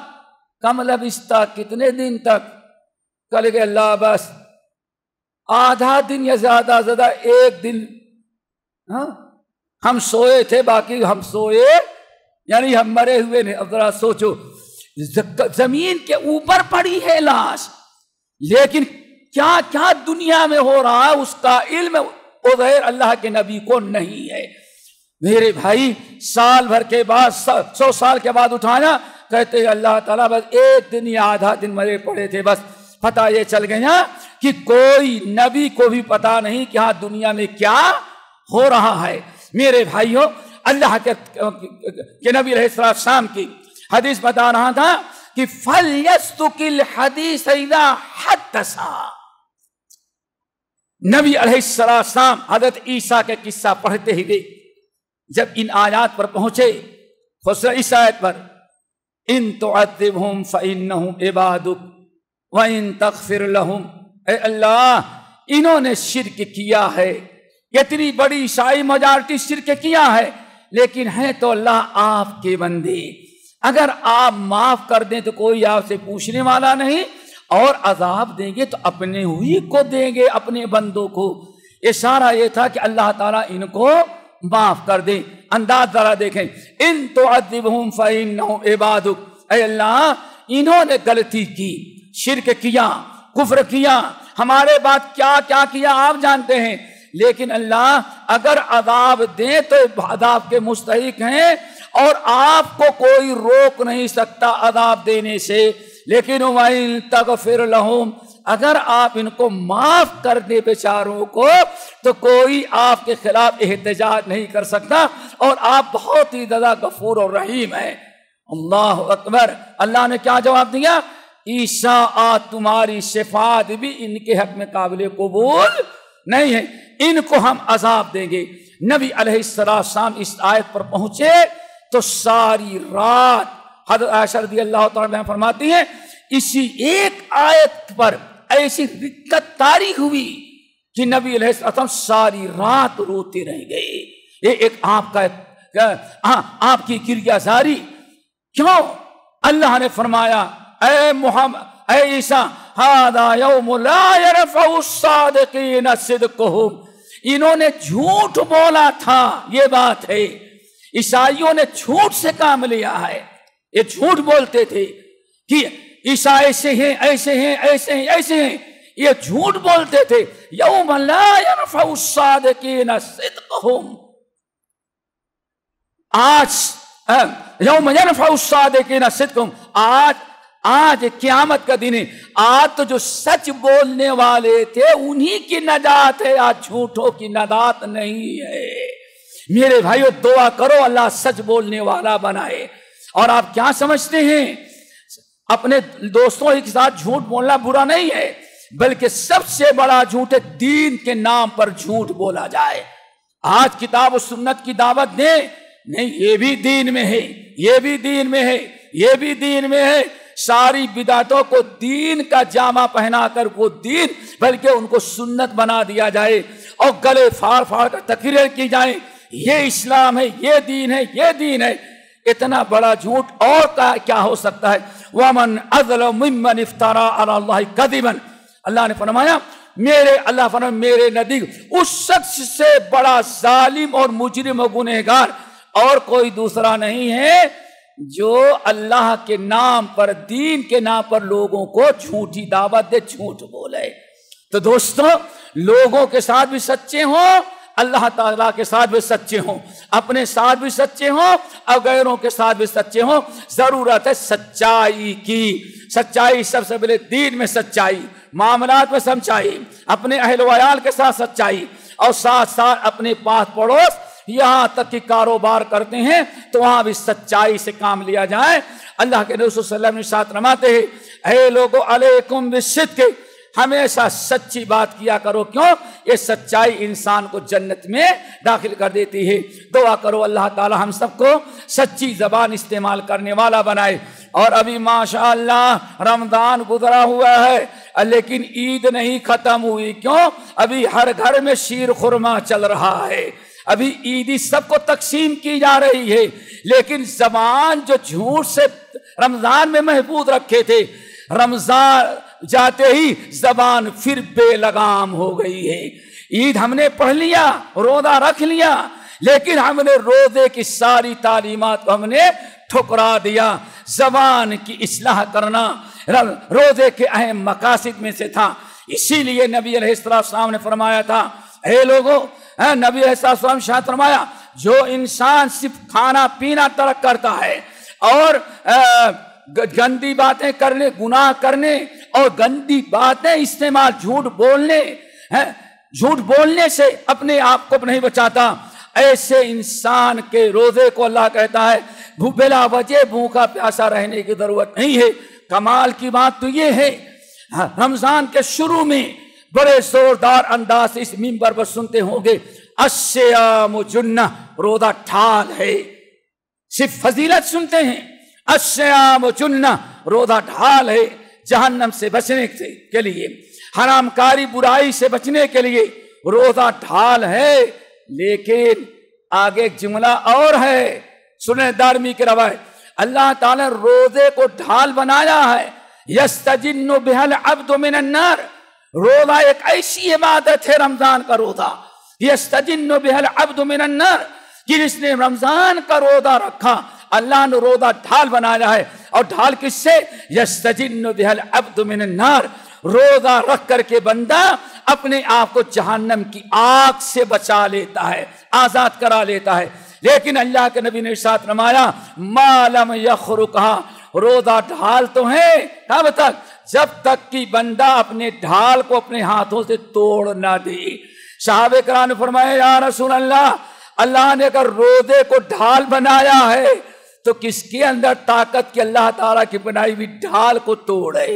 کم لبثت، کتنے دن تک؟ کل کہ اللہ بس آدھا دن یا زیادہ زیادہ 1 دن ہم سوئے تھے، باقی ہم سوئے یعنی ہم مرے ہوئے نہیں۔ اب ذرا سوچو، زمین کے اوپر پڑی ہے لاش، لیکن کیا کیا دنیا میں ہو رہا ہے اس کا علم عزیر اللہ کے نبی کو نہیں ہے۔ میرے بھائی سال بھر کے بعد 100 سال کے بعد اٹھانا، کہتے ہیں اللہ تعالیٰ بس 1 دن یا آدھا دن مرے پڑے تھے، بس پتہ یہ چل گیا کہ کوئی نبی کو بھی پتا نہیں کہ ہاں دنیا میں کیا ہو رہا ہے۔ میرے بھائیوں، اللہ کے نبی علیہ السلام کی حدیث بتا رہا تھا کہ فَلْيَسْتُقِ الْحَدِيثَ إِذَا حَدَّثَ۔ نبی علیہ السلام حضرت عیسیٰ کے قصہ پڑھتے ہوئے جب ان آیات پر پہنچے، خصوصا اس آیت پر ان تعذبہم فإنہم عبادک وإن تغفر لہم، اے اللہ انہوں نے شرک کیا ہے، اتنی بڑی عیسائی میجارٹی شرک کیا ہے، لیکن ہے تو اللہ آپ کے بندے، اگر آپ معاف کر دیں تو کوئی آپ سے پوچھنے والا نہیں، اور عذاب دیں گے تو اپنے ہوئی کو دیں گے، اپنے بندوں کو۔ اشارہ یہ تھا کہ اللہ تعالیٰ ان کو معاف کر دیں۔ انداز ذرا دیکھیں، ان تعذبہم فإنہم عبادک، اے اللہ انہوں نے غلطی کی، شرک کیا، کفر کیا، ہمارے بعد کیا کیا کیا آپ جانتے ہیں، لیکن اللہ اگر عذاب دیں تو عذاب کے مستحق ہیں، اور آپ کو کوئی روک نہیں سکتا عذاب دینے سے، لیکن وَإِن تَغْفِرْ لَهُمْ، اگر آپ ان کو معاف کر دیں بیچاروں کو تو کوئی آپ کے خلاف احتجاج نہیں کر سکتا، اور آپ بہت ہی زیادہ غفور اور رحیم ہیں۔ اللہ اکبر۔ اللہ نے کیا جواب دیا؟ عیسیٰ تمہاری شفاعت بھی ان کے حق میں قابل قبول نہیں ہے، ان کو ہم عذاب دیں گے۔ نبی علیہ السلام اس آیت پر پہنچے تو ساری رات حضرت عائشہ رضی اللہ تعالیٰ عنہ فرماتی ہیں اسی ایک آیت پر ایسی رقت طاری ہوئی کہ نبی علیہ السلام ساری رات روتے رہ گئے۔ یہ ایک آپ کی کریا زاری کیوں؟ اللہ نے فرمایا اے محمد، اے عیسیٰ، ھذا یوم لا يرفع الصادقین صدقہم، انہوں نے جھوٹ بولا تھا، یہ بات ہے، عیسائیوں نے جھوٹ سے کام لیا ہے، یہ جھوٹ بولتے تھے کہ عیسیٰ ایسے ہیں ایسے ہیں ایسے ہیں ایسے ہیں، یہ جھوٹ بولتے تھے۔ یوم لا يرفع الصادقین صدقہم، آج یوم يرفع الصادقین صدقہم، آج قیامت کا دن ہے، آج تو جو سچ بولنے والے تھے انہی کی نجات ہے، آج جھوٹوں کی نجات نہیں ہے۔ میرے بھائیو دعا کرو اللہ سچ بولنے والا بنائے۔ اور آپ کیا سمجھتے ہیں، اپنے دوستوں کے ساتھ جھوٹ بولنا برا نہیں ہے، बल्कि सबसे बड़ा झूठ है दीन के नाम पर झूठ बोला जाए। आज किताब और सुन्नत की दावत दे, नहीं ये भी दीन में है, ये भी दीन में है, ये भी दीन में है। सारी बिदातों को दीन का जामा पहनाकर वो दीन, बल्कि उनको सुन्नत बना दिया जाए और गले फाड़ फाड़ कर तकरीर की जाए, ये इस्लाम है, ये दीन है, ये दीन है। इतना बड़ा झूठ और क्या हो सकता है? वमन अज़लम मिम्मन इफ्तरा अला अल्लाह कज़िबन, अल्लाह ने फरमाया मेरे नज़दीक उस शख्स से बड़ा जालिम और मुजरिम और गुनहगार और कोई दूसरा नहीं है जो अल्लाह के नाम पर, दीन के नाम पर लोगों को झूठी दावत दे, झूठ बोले। तो दोस्तों, लोगों के साथ भी सच्चे हों, अल्लाह ताला के साथ भी सच्चे हों, अपने साथ भी सच्चे हों और गैरों के साथ भी सच्चे हों। जरूरत है सच्चाई की। सच्चाई सबसे पहले दीन में सच्चाई, मामलात में सच्चाई, अपने अहल वयाल के साथ सच्चाई और साथ साथ अपने पास पड़ोस, यहाँ तक कि कारोबार करते हैं तो वहां भी सच्चाई से काम लिया जाए। अल्लाह के रसूल सल्लल्लाहु अलैहि वसल्लम इरशाद फरमाते हैं, ऐ लोगो अलैकुम बिस्सिद्क़, हमेशा सच्ची बात किया करो। क्यों? ये सच्चाई इंसान को जन्नत में दाखिल कर देती है। दुआ करो अल्लाह ताला हम सबको सच्ची जबान इस्तेमाल करने वाला बनाए। और अभी माशाअल्लाह रमजान गुजरा हुआ है, लेकिन ईद नहीं खत्म हुई। क्यों? अभी हर घर में शीर खुरमा चल रहा है, अभी ईदी सबको तकसीम की जा रही है। लेकिन जबान जो झूठ से रमजान में महफूज रखे थे, रमजान जाते ही जबान फिर बेलगाम हो गई है। ईद हमने पढ़ लिया, रोजा रख लिया, लेकिन हमने रोजे की सारी तालीमात को हमने ठुकरा दिया। जबान की इस्लाह करना रोजे के अहम मकासिद में से था। इसीलिए नबी अलैहिस्सलाम ने फरमाया था, हे लोगों, नबी अलैहिस्सलाम ने फरमाया, जो इंसान सिर्फ खाना पीना तर्क करता है और गंदी बातें करने, गुनाह करने और गंदी बातें इस्तेमाल, झूठ बोलने से अपने आप को नहीं बचाता, ऐसे इंसान के रोजे को अल्लाह कहता है बिला वजह भूखा प्यासा रहने की जरूरत नहीं है। कमाल की बात तो ये है, रमजान के शुरू में बड़े जोरदार अंदाज से इस मिंबर पर सुनते होंगे, अस्सियामु जुन्ना, रोजा ढाल है। सिर्फ फजीलत सुनते हैं, अस्सियामु जुन्ना, रोजा ढाल है जहन्नम से बचने के लिए, हरामकारी बुराई से बचने के लिए रोजा ढाल है। लेकिन आगे एक जुमला और है, सुने दारमी की रवायत, अल्लाह ताला रोजे को ढाल बनाया है। यस्तजिन्नु बिहल अब्दु मिनन नार, रोजा एक ऐसी इबादत है रमजान का रोजा, यस्तजिन्नु बिहल अब्दु मिनन नार, कि जिसने रमजान का रोजा रखा अल्लाह ने रोजा ढाल बनाया है। और ढाल किससे? यस्तजिन्नु बिहल अब्दु मिनन नार, रोजा रख करके बंदा अपने आप को जहन्नम की आग से बचा लेता है, आजाद करा लेता है। लेकिन अल्लाह के नबी ने इरशाद फरमाया, मालम यखरुकहा, रोजा ढाल तो है कब तक? जब तक कि बंदा अपने ढाल को अपने हाथों से तोड़ ना दे। साहबे कराम ने फरमाया, या रसूल अल्लाह, अल्लाह ने अगर रोजे को ढाल बनाया है तो किसके अंदर ताकत की अल्लाह ताला की बनाई हुई ढाल को तोड़े?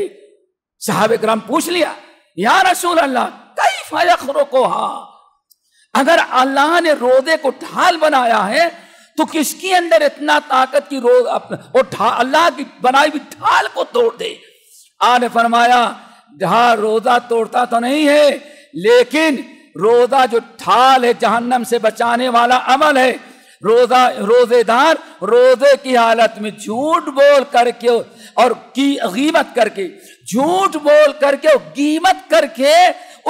साहबे कराम पूछ लिया, या रसूल अल्लाह कैफ यखरुकहा, अगर अल्लाह ने रोजे को ढाल बनाया है तो किसके अंदर इतना ताकत की अल्लाह की बनाई हुई ढाल को तोड़ दे? आपने फरमाया, ढाल रोजा तोड़ता तो नहीं है, लेकिन रोजा जो ढाल है जहन्नम से बचाने वाला अमल है। रोजेदार रोजे की हालत में झूठ बोल करके और गीबत करके, झूठ बोल करके और गीबत करके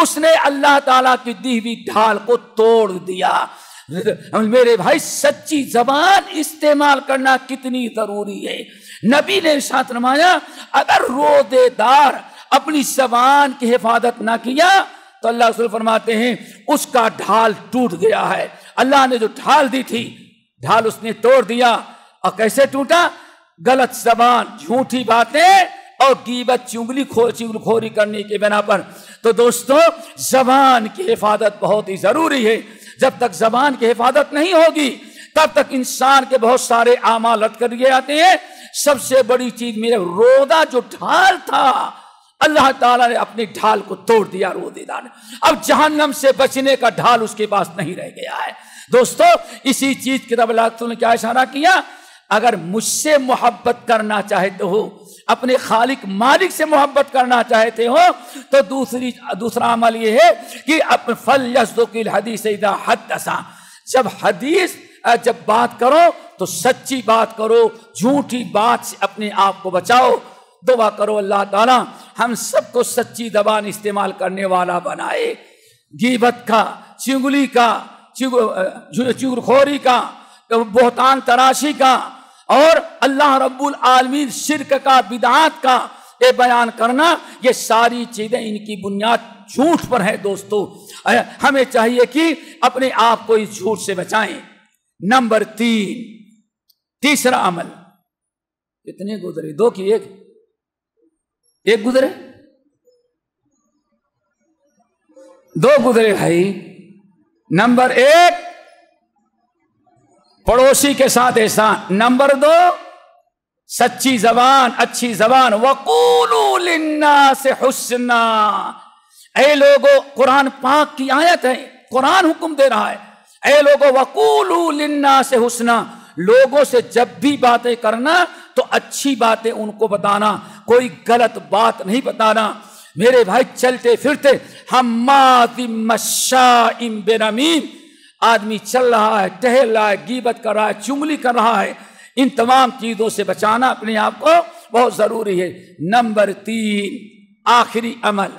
उसने अल्लाह ताला की दी हुई ढाल को तोड़ दिया। मेरे भाई, सच्ची जबान इस्तेमाल करना कितनी जरूरी है। नबी ने इरशाद फरमाया, अगर रोजेदार अपनी जबान की हिफाजत ना किया तो अल्लाह रसूल फरमाते हैं उसका ढाल टूट गया है। अल्लाह ने जो ढाल दी थी, ढाल उसने तोड़ दिया। और कैसे टूटा? गलत जबान, झूठी बातें और गीबत, चुगलखोरी करने के बिना पर। तो दोस्तों, जबान की हिफाजत बहुत ही जरूरी है। जब तक जबान की हिफाजत नहीं होगी तब तक इंसान के बहुत सारे आमाल रद्द कर दिए जाते हैं। सबसे बड़ी चीज मेरे रोजा जो ढाल था, अल्लाह ताला ने अपनी ढाल को तोड़ दिया रोदेदार ने। अब जहन्नम से बचने का ढाल उसके पास नहीं रह गया है। दोस्तों, इसी चीज की तरफ अल्लाह ने क्या इशारा किया, अगर मुझसे मोहब्बत करना चाहते हो, अपने खालिक मालिक से मोहब्बत करना चाहते हो, तो दूसरा अमल यह है कि फल यस्दुकिल हदीस इज़ा हद्दसा, जब बात करो तो सच्ची बात करो, झूठी बात से अपने आप को बचाओ। दुआ करो अल्लाह ताला हम सबको सच्ची जबान इस्तेमाल करने वाला बनाए। गीबत का, चुगली का, चुगलखोरी का, बोहतान तराशी का और अल्लाह रब्बुल आलमीन शिर्क का, बिदआत का ये बयान करना, ये सारी चीजें इनकी बुनियाद झूठ पर है। दोस्तों, हमें चाहिए कि अपने आप को इस झूठ से बचाएं। नंबर 3, तीसरा अमल। कितने गुजरे? 2 की 1 गुजरे, 2 गुजरे भाई। नंबर 1, पड़ोसी के साथ एहसान। नंबर 2, सच्ची जबान, अच्छी जबान। वक़ूलू लिन्नासि हुस्ना। ऐ लोगों, कुरान पाक की आयत है, कुरान हुक्म दे रहा है, ऐ लोगों वक़ूलू लिन्नासि हुस्ना, लोगों से जब भी बातें करना तो अच्छी बातें उनको बताना, कोई गलत बात नहीं बताना। मेरे भाई, चलते फिरते हम्माज़िम मश्शाइम बिनमीम, आदमी चल रहा है, टहल रहा है, गीबत कर रहा है, चुगली कर रहा है, इन तमाम चीजों से बचाना अपने आप को बहुत जरूरी है। नंबर 3, आखिरी अमल,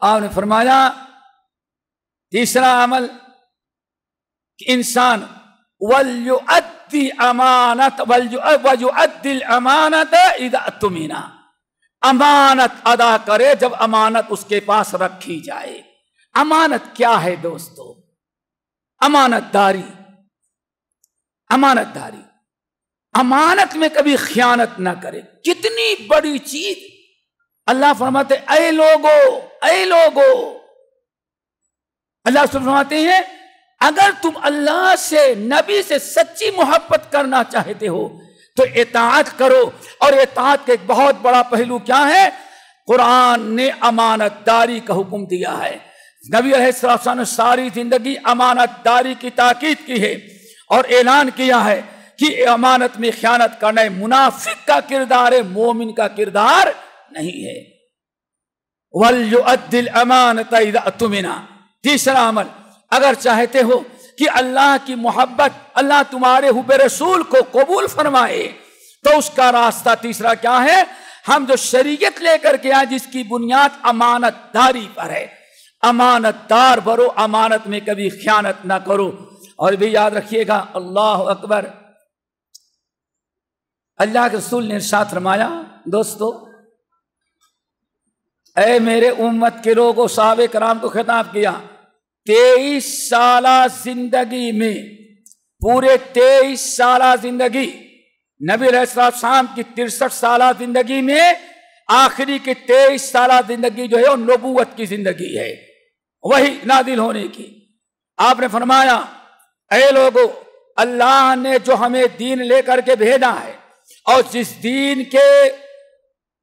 आपने फरमाया तीसरा अमल कि इंसान वल्युअद्दी अमानत वल्युअद्दिल अमानत इज़ा तुमिना, अमानत अदा करे जब अमानत उसके पास रखी जाए। अमानत क्या है दोस्तों? अमानतदारी। अमानतदारी, अमानत में कभी खयानत ना करे। कितनी बड़ी चीज। अल्लाह फरमाते ऐ लोगो, ऐ लोगो, अल्लाह फरमाते हैं अगर तुम अल्लाह से, नबी से सच्ची मोहब्बत करना चाहते हो तो इताअत करो। और इताअत का एक बहुत बड़ा पहलू क्या है? कुरान ने अमानतदारी का हुक्म दिया है। नबी अलैहिस्सलाम ने सारी जिंदगी अमानतदारी की ताकीद की है और ऐलान किया है कि अमानत में खयानत करना मुनाफिक का किरदार है, मोमिन का किरदार नहीं है। वल्युअद्दिल अमानत इज़ा तुमिना। तीसरा अमल, अगर चाहते हो कि अल्लाह की मोहब्बत, अल्लाह तुम्हारे हुब्बे रसूल को कबूल फरमाए, तो उसका रास्ता तीसरा क्या है? हम जो शरीयत लेकर के आए जिसकी बुनियाद अमानतदारी पर है, अमानतदार बनो, अमानत में कभी खयानत ना करो। और भी याद रखिएगा, अल्लाह अकबर, अल्लाह के रसूल ने इरशाद फरमाया, दोस्तों ऐ मेरे उम्मत के लोगों, सहाबे कराम को खिताब किया, 23 साला जिंदगी में, पूरे 23 साला जिंदगी, नबी अलैहिस्सलाम की 63 साला जिंदगी में आखिरी की 23 साला जिंदगी जो है वो नबूवत की जिंदगी है, वही नादिल होने की। आपने फरमाया ऐ लोगों, अल्लाह ने जो हमें दीन लेकर के भेजा है और जिस दीन के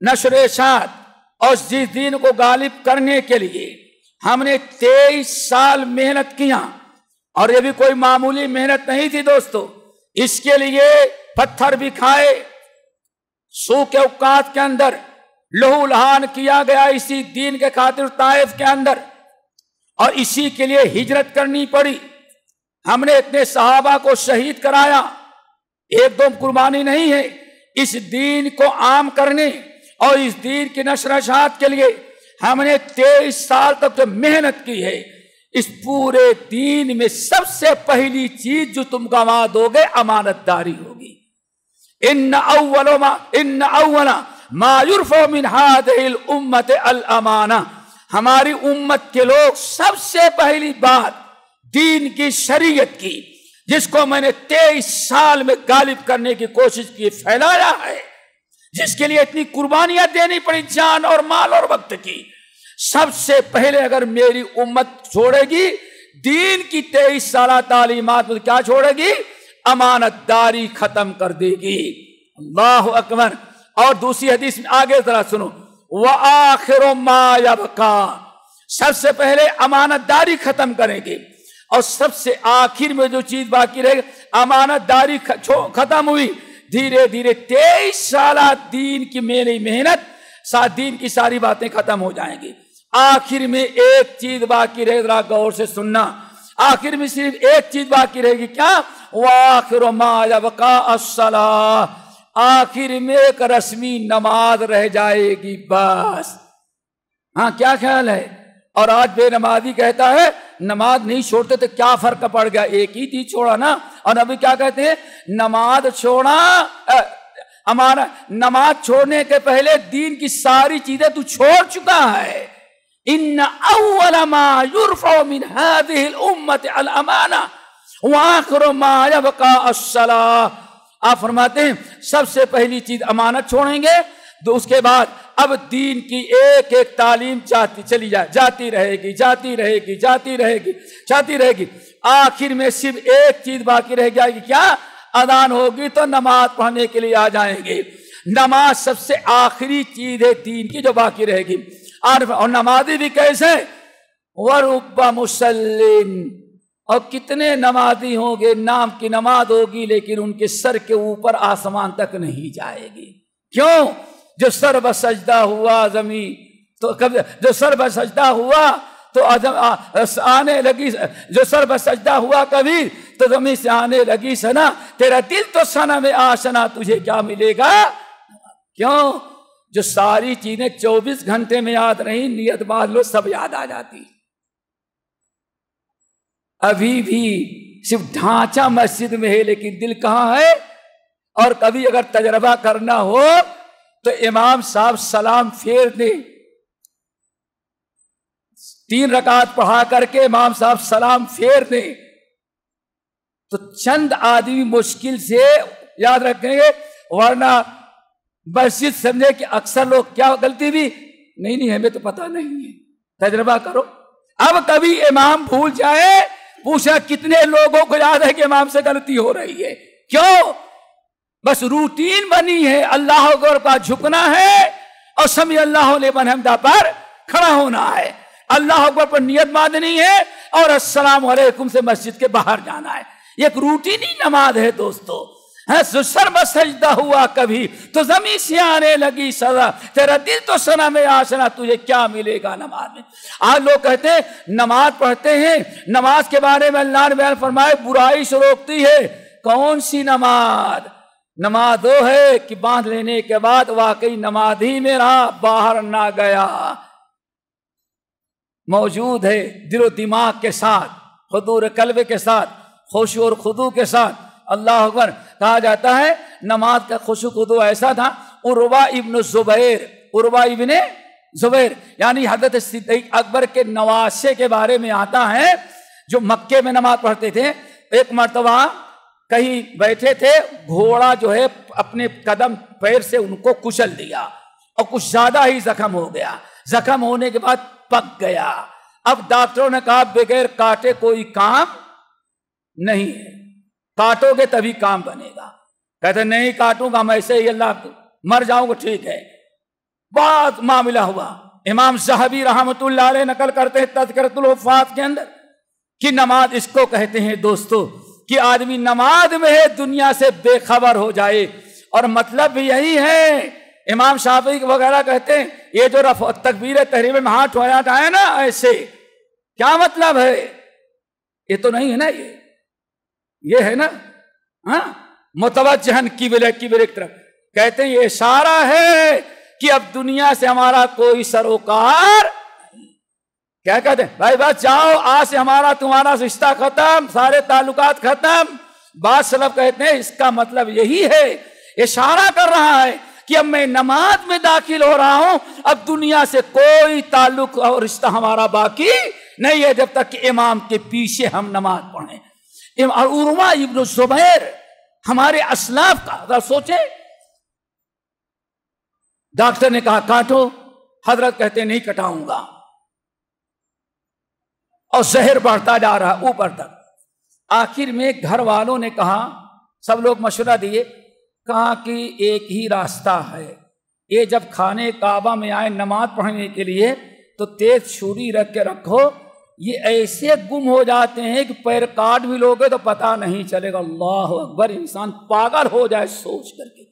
नशर-ए-शात और जिस दीन को गालिब करने के लिए हमने 23 साल मेहनत किया, और ये भी कोई मामूली मेहनत नहीं थी दोस्तों, इसके लिए पत्थर भी खाए, सूखे औकात के अंदर लहू लहान किया गया इसी दीन के खातिर ताइफ के अंदर, और इसी के लिए हिजरत करनी पड़ी। हमने इतने सहाबा को शहीद कराया, एक दो कुर्बानी नहीं है, इस दीन को आम करने और इस दीन की नशर-ए-शात के लिए हमने 23 साल तक जो मेहनत की है, इस पूरे दीन में सबसे पहली चीज जो तुम गंवा दोगे अमानतदारी होगी। इन्ना अव्वला मा युरफउ मिन हादिहिल उम्मत अल अमाना, हमारी उम्मत के लोग सबसे पहली बात दीन की, शरीयत की, जिसको मैंने 23 साल में गालिब करने की कोशिश की, फैलाया है, जिसके लिए इतनी कुर्बानियां देनी पड़ी, जान और माल और वक्त की, सबसे पहले अगर मेरी उम्मत छोड़ेगी दीन की 23 साल तालीमात में, क्या छोड़ेगी? अमानतदारी खत्म कर देगी। अल्लाह अकबर। और दूसरी हदीस में आगे जरा सुनो, वआखिरु मा यबका, सबसे पहले अमानतदारी खत्म करेंगे और सबसे आखिर में जो चीज बाकी रहेगी, अमानतदारी खत्म हुई, धीरे धीरे 23 साल दीन की मेरी मेहनत, दीन की सारी बातें खत्म हो जाएंगी। आखिर में एक चीज बाकी रहे, जरा गौर से सुनना, आखिर में सिर्फ एक चीज बाकी रहेगी, क्या? वाखिरु मा यबका अस्सलाह, आखिर में एक रस्मी नमाज रह जाएगी बस। हाँ, क्या ख्याल है? और आज बेनमाजी कहता है नमाज नहीं छोड़ते तो क्या फर्क पड़ गया, एक ही चीज छोड़ा ना। और अभी क्या कहते हैं, नमाज छोड़ा, हमारा नमाज छोड़ने के पहले दीन की सारी चीजें तू छोड़ चुका है। इन्न अव्वल मा युरफउ मिन हादिहिल उम्मति अल अमाना व आखिरु मा यबका अस्सलाह। आप फरमाते हैं सबसे पहली चीज अमानत छोड़ेंगे, तो उसके बाद अब दीन की एक एक तालीम जाती रहेगी। आखिर में सिर्फ एक चीज बाकी रह जाएगी, क्या? अजान होगी तो नमाज पढ़ने के लिए आ जाएंगे। नमाज सबसे आखिरी चीज है दीन की जो बाकी रहेगी। और नमाजी भी कैसे? वरुब्बा मुसल्लिन, और कितने नमाजी होंगे, नाम की नमाज होगी लेकिन उनके सर के ऊपर आसमान तक नहीं जाएगी। क्यों? जो सर बसजदा हुआ जमी, तो कभी जो सर बसजदा हुआ तो आने लगी, जो सर बसजदा हुआ कभी तो जमी से आने लगी सना, तेरा दिल तो सना में आशना, तुझे क्या मिलेगा? क्यों? जो सारी चीजें 24 घंटे में याद नहीं, नियत बात लो सब याद आ जाती। अभी भी सिर्फ ढांचा मस्जिद में है लेकिन दिल कहाँ है? और कभी अगर तजर्बा करना हो तो इमाम साहब सलाम फेर दे, 3 रकात पढ़ा करके इमाम साहब सलाम फेर दे, तो चंद आदमी मुश्किल से याद रखेंगे, वरना मस्जिद समझे कि अक्सर लोग क्या गलती भी नहीं हमें तो पता नहीं है, तजर्बा करो। अब कभी इमाम भूल जाए, पूछा कितने लोगों को याद है कि इमाम से गलती हो रही है? क्यों? बस रूटीन बनी है, अल्लाह अकबर का झुकना है और समी अल्लाह लिमन हम्दा पर खड़ा होना है, अल्लाह अकबर पर नियत बांधनी है और अस्सलाम वालेकुम से मस्जिद के बाहर जाना है। एक रूटीनी नमाज है दोस्तों। सर बसजदा हुआ कभी तो जमीन से आने लगी सजा, तेरा दिल तो सना में आसना, तुझे क्या मिलेगा नमाज में। आज लोग कहते हैं नमाज पढ़ते हैं, नमाज के बारे में अल्लाह ने बयान फरमाए बुराई से रोकती है। कौन सी नमाज? नमाज वो है कि बांध लेने के बाद वाकई नमाज ही में रहा, बाहर ना गया, मौजूद है दिलो दिमाग के साथ, हुजूर कल्ब के साथ, खुशू और खुदू के साथ। अल्लाह अकबर। कहा जाता है नमाज का खुशू खुदू ऐसा था, उर्वा इब्न जुबैर यानी हजरत सिद्दीक अकबर के नवासे के बारे में आता है, जो मक्के में नमाज पढ़ते थे। एक मर्तबा कहीं बैठे थे, घोड़ा जो है अपने कदम पैर से उनको कुचल दिया और कुछ ज्यादा ही जख्म हो गया। जख्म होने के बाद पक गया। अब डॉक्टरों ने कहा बगैर काटे कोई काम नहीं है, काटोगे तभी काम बनेगा। कहते नहीं काटूंगा मैं ऐसे ही, अल्लाह मर जाऊंगा। ठीक है, बहुत मामला हुआ। इमाम ज़हबी रहमतुल्लाह अलैह नकल करते हैं तज़किरतुल हुफ़्फ़ाज़ के अंदर कि नमाज इसको कहते हैं दोस्तों कि आदमी नमाज में है दुनिया से बेखबर हो जाए, और मतलब भी यही है। इमाम शाफ़ी वगैरह कहते हैं ये जो तकबीर तहरीम में हाथ उठाया ना, ऐसे क्या मतलब है? ये तो नहीं है ना, ये है ना, हाँ, मुतवज्जहन किबले की तरफ। कहते हैं ये इशारा है कि अब दुनिया से हमारा कोई सरोकार। क्या कहते हैं? भाई बस जाओ, आज से हमारा तुम्हारा रिश्ता खत्म, सारे ताल्लुकात खत्म। बाद सलफ कहते हैं इसका मतलब यही है, इशारा कर रहा है कि अब मैं नमाज में दाखिल हो रहा हूं, अब दुनिया से कोई ताल्लुक और रिश्ता हमारा बाकी नहीं है जब तक कि इमाम के पीछे हम नमाज पढ़ें। और उर्वा इब्न जुबैर हमारे असलाफ का, अगर सोचे, डॉक्टर ने कहा काटो, हजरत कहते नहीं कटाऊंगा, और जहर बढ़ता जा रहा ऊपर तक। आखिर में घर वालों ने कहा, सब लोग मशवरा दिए, कहा कि एक ही रास्ता है, یہ جب خانے کعبہ میں آئے نماز پڑھنے کے لیے تو تیز چھری رکھ کے رکھو، یہ ایسے گم ہو جاتے ہیں کہ پیر کاٹ بھی لوگے تو پتہ نہیں چلے گا۔ اللہ اکبر، انسان پاگل ہو جائے سوچ کر کے۔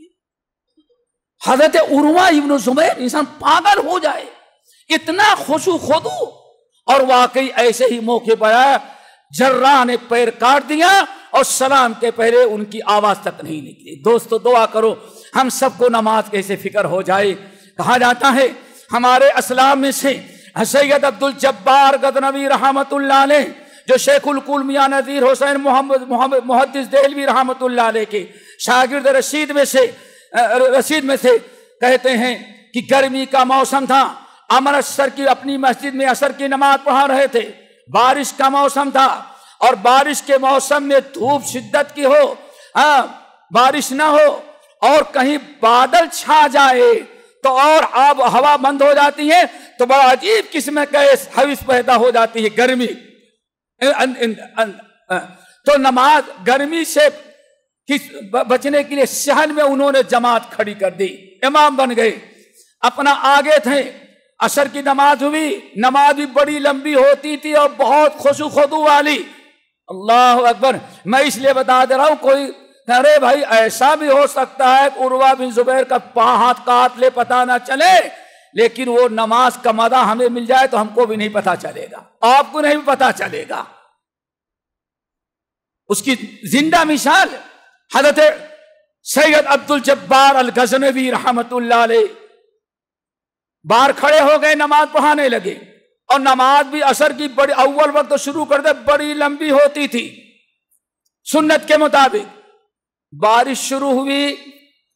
حضرت عروہ ابن زبیر، انسان پاگل ہو جائے، اتنا خشوع خضوع، اور واقعی ایسے ہی موقع پر آیا، جراح نے پیر کاٹ دیا اور سلام کے پہلے ان کی آواز تک نہیں نکلی۔ دوستو دعا کرو ہم سب کو نماز کیسے فکر ہو جائے۔ کہا جاتا ہے ہمارے اسلام میں سے سید عبد الجبار غزنوی رحمت اللہ علیہ، جو شیخ الکل میاں نذیر حسین محمد محدث دہلوی رحمت اللہ علیہ کے شاگرد رشید میں سے کہتے ہیں کہ گرمی کا موسم تھا، امرتسر کی اپنی مسجد میں عصر کی نماز پڑھا رہے تھے، بارش کا موسم تھا، اور بارش کے موسم میں دھوپ شدت کی ہو، بارش نہ ہو، اور کہیں بادل چھا جائے تو اور آب و ہوا بند ہو جاتی ہے تو بڑا عجیب قسم کا حوث پیدا ہو جاتی ہے، گرمی۔ تو نماز گرمی سے بچنے کے لیے شہر میں انہوں نے جماعت کھڑی کر دی، امام بن گئے، اپنا آگے تھے۔ عصر کی نماز ہوئی، نماز بھی بڑی لمبی ہوتی تھی اور بہت خشوع خضوع والی۔ اللہ اکبر، میں اس لیے بتا دے رہا ہوں، کوئی ارے بھائی ایسا بھی ہو سکتا ہے کہ عروہ بن زبیر کا ہاتھ کاٹ لے پتہ نہ چلے، لیکن وہ نماز کا مزہ ہمیں مل جائے تو ہم کو بھی نہیں پتہ چلے گا، آپ کو نہیں پتہ چلے گا۔ اس کی زندہ مثال حضرت سید عبد الجبار الغزنوی رحمت اللہ علیہ، باہر کھڑے ہو گئے، نماز پڑھانے لگے، اور نماز بھی عصر کی بڑی اول وقت شروع کر دے بڑی لمبی ہوتی تھی سنت کے مطابق۔ بارش شروع ہوئی،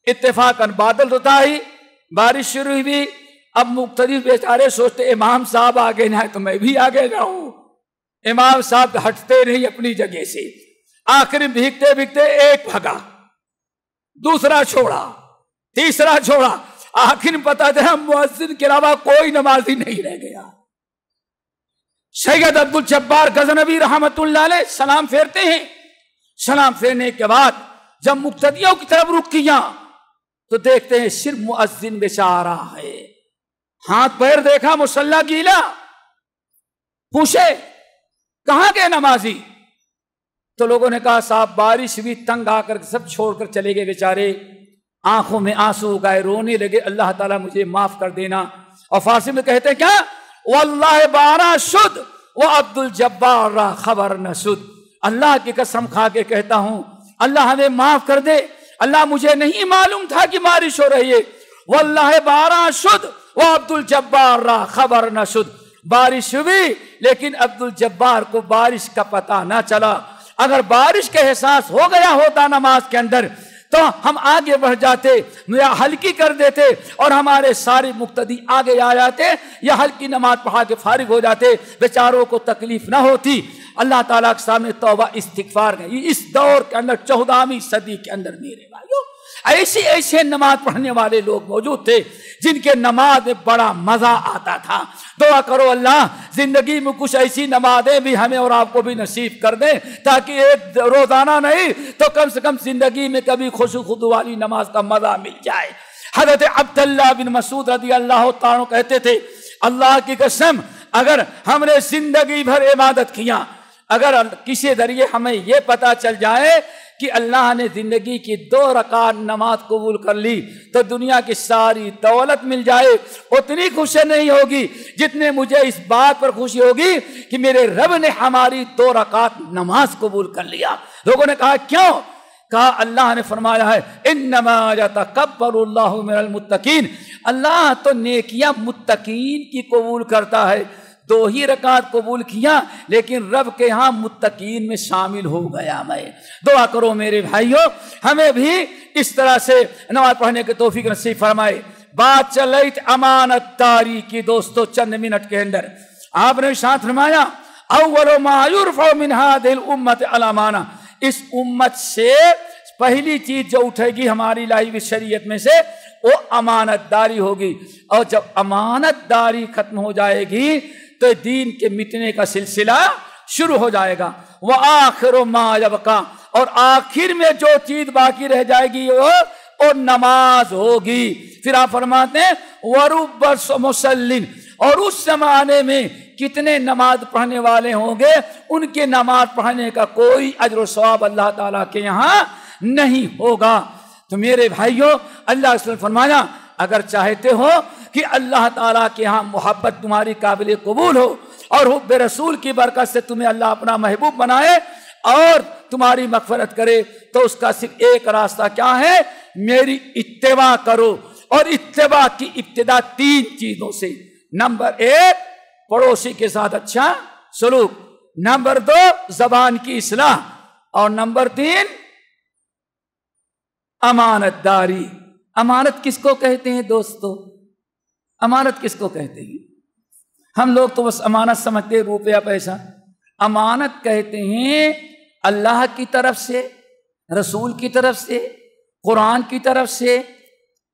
اتفاقاً بادل ہوتا ہی بارش شروع ہوئی۔ اب مختلف بیچارے سوچتے امام صاحب آگے نہ تو میں بھی آگے جاؤں، امام صاحب ہٹتے نہیں اپنی جگہ سے، آخر بھیگتے بھیگتے ایک بھگا، دوسرا چھوڑا، تیسرا چھوڑا، آخر پتا چلا مؤذن کے علاوہ کوئی نمازی نہیں رہ گیا۔ سید عبد الجبار غزنوی رحمت اللہ علیہ سلام پھیرتے ہیں، سلام پھیرنے کے بعد جب مقتدیوں کی طرف رخ کیا تو دیکھتے ہیں صرف مؤذن بیچارہ ہے، ہاتھ پیر دیکھا مصلی گیلا، پوچھے کہاں گئے نمازی؟ تو لوگوں نے کہا صاحب بارش بھی، تنگ آ کر سب چھوڑ کر چلے گئے بیچارے، آنکھوں میں آنسو گئے، رونے لگے، اللہ تعالیٰ مجھے معاف کر دینا۔ اور فارسی میں کہتے کیا، واللہ بارہ شد و عبد الجبار را خبر نہ شد، اللہ کی قسم کھا کے کہتا ہوں اللہ ہمیں معاف کر دے، اللہ مجھے نہیں معلوم تھا کہ بارش ہو رہی ہے۔ واللہ بارہ شد و عبد الجبار را خبر نہ شد، بارش ہوئی لیکن عبد الجبار کو بارش کا پتہ نہ چلا۔ اگر بارش کا احساس ہو گیا ہوتا نماز کے اندر تو ہم آگے بڑھ جاتے یا ہلکی کر دیتے اور ہمارے سارے مقتدی آگے آ جاتے یا ہلکی نماز پڑھا کے فارغ ہو جاتے، بیچاروں کو تکلیف نہ ہوتی۔ اللہ تعالیٰ کے سامنے توبہ استغفار ہے۔ اس دور کے اندر 14ویں صدی کے اندر میرے بھائیوں ایسے نماز پڑھنے والے لوگ موجود تھے جن کے نماز میں بڑا مزہ آتا تھا۔ دعا کرو اللہ زندگی میں کچھ ایسی نمازیں بھی ہمیں اور آپ کو بھی نصیب کر دیں تاکہ ایک روزانہ نہیں تو کم سے کم زندگی میں کبھی خشوع خضوع والی نماز کا مزہ مل جائے۔ حضرت عبداللہ بن مسعود رضی اللہ تعالیٰ کہتے تھے اللہ کی قسم اگر ہم نے زندگی بھر عبادت کیا، اگر کسی ذریعے ہمیں یہ پتا چل جائے کہ اللہ نے زندگی کی 2 رکعت نماز قبول کر لی تو دنیا کی ساری دولت مل جائے، اتنی خوشی نہیں ہوگی جتنے مجھے اس بات پر خوشی ہوگی کہ میرے رب نے ہماری 2 رکعت نماز قبول کر لیا۔ لوگوں نے کہا کیوں؟ کہا اللہ نے فرمایا ہے انما یتقبل اللہ من المتقین، اللہ تو نیکیاں متقین کی قبول کرتا ہے۔ 2 ہی رکعت قبول کیا لیکن رب کے ہاں متقین میں شامل ہو گیا میں۔ دعا کرو میرے بھائیوں ہمیں بھی اس طرح سے نماز پڑھنے کی توفیق نصیب فرمائے۔ بات چل رہی تھی امانت داری کی دوستو، چند منٹ کے اندر آپ نے ارشاد فرمایا اول ما یرفع من هذه الامه الامانہ، اس امت سے پہلی چیز جو اٹھے گی ہماری لائی ہوئی شریعت میں سے وہ امانت داری ہوگی، اور جب امانت داری ختم ہو جائے گی تو دین کے مٹنے کا سلسلہ شروع ہو جائے گا۔ وآخر ما یبقى، اور آخر میں جو چیز باقی رہ جائے گی وہ और नमाज होगी। फिर आप फरमाते हैं वरुब्ब मुसल्लिन, और उस जमाने में कितने नमाज पढ़ने वाले होंगे, उनके नमाज पढ़ने का कोई अजर सवाब अल्लाह ताला के यहाँ नहीं होगा। तो मेरे भाइयों, अल्लाह ने फरमाया अगर चाहते हो कि अल्लाह ताला के यहाँ मोहब्बत तुम्हारी काबिल कबूल हो और हुब्बे रसूल की बरकत से तुम्हें अल्लाह अपना महबूब बनाए और तुम्हारी मगफरत करे, तो उसका सिर्फ एक रास्ता क्या है, मेरी इत्तिबा करो। और इत्तिबा की इब्तिदा 3 चीजों से। नंबर 1 पड़ोसी के साथ अच्छा सलूक, नंबर 2 जबान की इस्लाह, और नंबर 3 अमानतदारी। अमानत किसको कहते हैं दोस्तों? अमानत किसको कहते हैं? हम लोग तो बस अमानत समझते हैं रुपया पैसा। अमानत कहते हैं अल्लाह की तरफ से, रसूल की तरफ से, कुरान की तरफ से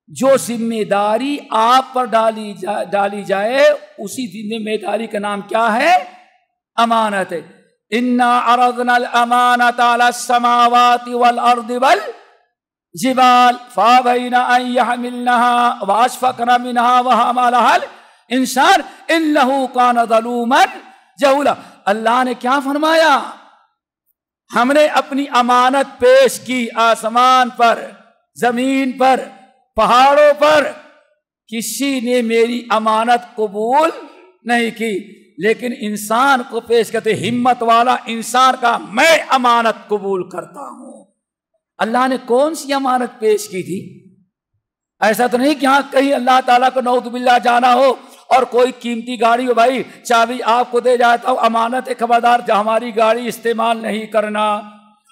जो जिम्मेदारी आप पर डाली जाए, उसी जिम्मेदारी का नाम क्या है? अमानत है। इन्ना अरदनल अमानत अला समावाति वल अर्दि वल जिबाल फाबैना अन यहमिलनहा वाशफकना मिनहा वहमलहल इंसान इन्नहु कान ज़लूमन जहूला। अल्लाह ने क्या फरमाया? हमने अपनी अमानत पेश की आसमान पर, जमीन पर, पहाड़ों पर। किसी ने मेरी अमानत कबूल नहीं की, लेकिन इंसान को पेश करते, हिम्मत वाला इंसान का मैं अमानत कबूल करता हूं। अल्लाह ने कौन सी अमानत पेश की थी? ऐसा तो नहीं कि हाँ कहीं अल्लाह ताला को नऊज़ बिल्लाह जाना हो और कोई कीमती गाड़ी हो, भाई चाबी आपको दे जाता हूं, अमानत है, खबरदार हमारी गाड़ी इस्तेमाल नहीं करना।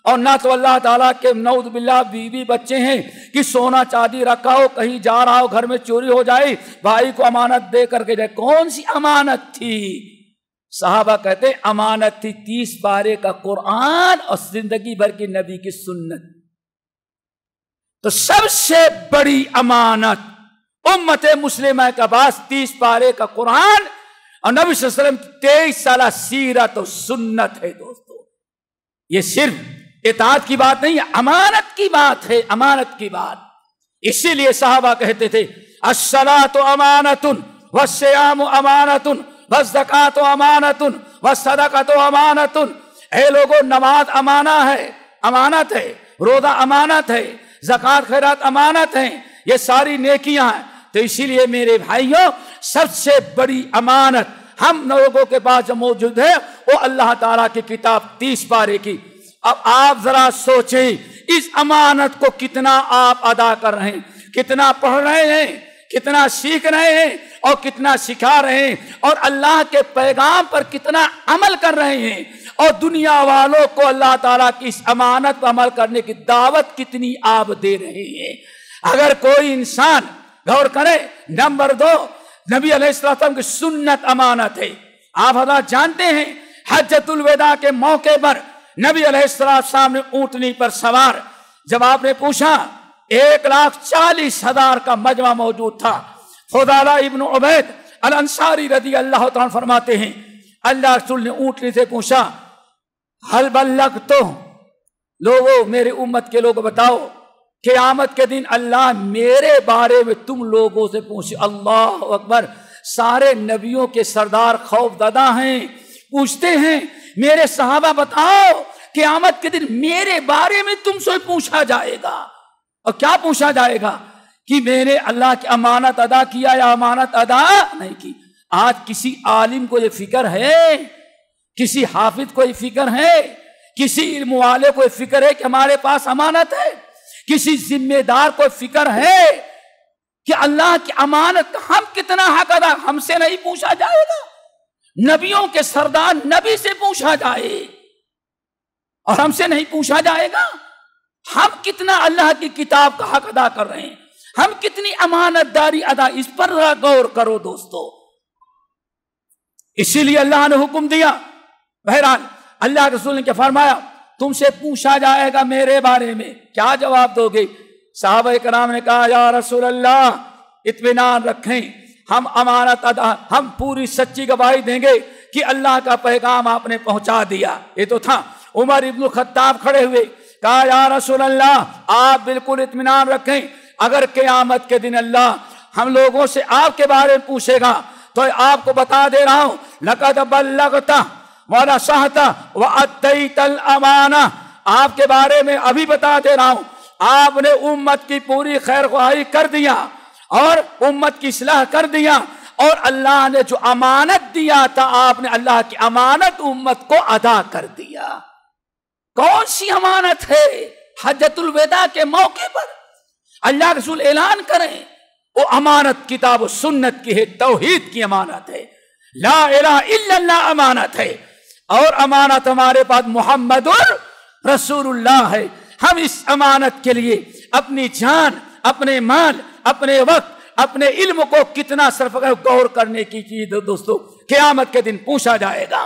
और ना तो अल्लाह ताला के नऊज़ बिल्लाह बीवी बच्चे हैं कि सोना चांदी रखा हो, कहीं जा रहा हो, घर में चोरी हो जाए, भाई को अमानत दे करके जाए। कौन सी अमानत थी? साहबा कहते अमानत थी 30 पारे का कुरान और जिंदगी भर की नबी की सुन्नत। तो सबसे बड़ी अमानत उम्मत मुस्लिमा के पास 30 पारे का कुरान और नबी सल्लल्लाहु अलैहि वसल्लम 23 साल सीरत और सुन्नत है। दोस्तों, ये सिर्फ इताअत की बात नहीं है, अमानत की बात है, अमानत की बात। इसीलिए साहबा कहते थे अस्सलातु अमानतुन वस्सियामु अमानतुन वज़्ज़कातु अमानतुन वस्सदक़तु अमानतुन। ऐ लोगों, नमाज अमाना है, अमानत है, रोजा अमानत है, ज़कात खैरात अमानत है, ये सारी नेकियां हैं। तो इसीलिए मेरे भाइयों, सबसे बड़ी अमानत हम लोगों के पास जो मौजूद है वो अल्लाह ताला की किताब 30 पारे की। अब आप जरा सोचें इस अमानत को कितना आप अदा कर रहे हैं, कितना पढ़ रहे हैं, कितना सीख रहे हैं और कितना सिखा रहे हैं, और अल्लाह के पैगाम पर कितना अमल कर रहे हैं, और दुनिया वालों को अल्लाह ताला की इस अमानत पर अमल करने की दावत कितनी आप दे रहे हैं। अगर कोई इंसान गौर करे, नंबर 2 नबी अलैहिस्सलाम की सुन्नत अमानत है। आप हज़रात जानते हैं हज्जतुल विदा के मौके पर नबी अलैहिस्सलाम ने ऊंटनी पर सवार, जब आपने पूछा 1,40,000 का मजमा मौजूद था। फुदाला इब्न उबैद अल अंसारी रज़ी अल्लाह तआला फरमाते हैं अल्लाह रसूल ने ऊंटनी से पूछा हल बल्लग, तो लोगों, मेरे उम्मत के लोग बताओ, क़यामत के दिन अल्लाह मेरे बारे में तुम लोगों से पूछे। अल्लाह अकबर, सारे नबियों के सरदार खौफज़दा हैं, पूछते हैं मेरे सहाबा बताओ क़यामत के दिन मेरे बारे में तुमसे पूछा जाएगा। और क्या पूछा जाएगा? कि मैंने अल्लाह की अमानत अदा किया या अमानत अदा नहीं की। आज किसी आलिम को ये फिक्र है, किसी हाफिज को ये फिक्र है, किसी इल्म वाले को ये फिक्र है कि हमारे पास अमानत है, किसी जिम्मेदार को फिक्र है कि अल्लाह की अमानत हम कितना हक अदा, हमसे नहीं पूछा जाएगा, नबियों के सरदार नबी से पूछा जाए और हमसे नहीं पूछा जाएगा। हम कितना अल्लाह की किताब का हक अदा कर रहे हैं, हम कितनी अमानतदारी अदा, इस पर गौर करो दोस्तों। इसीलिए अल्लाह ने हुक्म दिया। बहरहाल अल्लाह के रसूल ने क्या फरमाया? तुमसे पूछा जाएगा मेरे बारे में, क्या जवाब दोगे? साहबा कराम ने कहा या रसूल अल्लाह इत्मीनान रखें, हम अमानत अदा, हम पूरी सच्ची गवाही देंगे कि अल्लाह का पैगाम आपने पहुंचा दिया। ये तो था। उमर इब्न खत्ताब खड़े हुए, कहा या रसूल अल्लाह आप बिल्कुल इत्मीनान रखें, अगर क़यामत के दिन अल्लाह हम लोगों से आपके बारे में पूछेगा तो आपको बता दे रहा हूं, लक़द बल्लग़ता व नसहता व अद्दैतल अमाना, आपके बारे में अभी बता दे रहा हूं, आपने उम्मत की पूरी खैर ख्वाही कर दिया और उम्मत की इस्लाह कर दिया, और अल्लाह ने जो अमानत दिया था आपने अल्लाह की अमानत उम्मत को अदा कर दिया। कौन सी अमानत है? हज्जतुल विदा के मौके पर अल्लाह रसूल ऐलान करें, वो अमानत किताब और सुन्नत की है, तौहीद की अमानत है, ला इलाहा इल्लल्लाह अमानत है, और अमानत हमारे पास मुहम्मदुर रसूलुल्लाह है। हम इस अमानत के लिए अपनी जान, अपने माल, अपने वक्त, अपने इल्म को कितना सर्फ गौर करने की चीज दोस्तों, क़यामत के दिन पूछा जाएगा।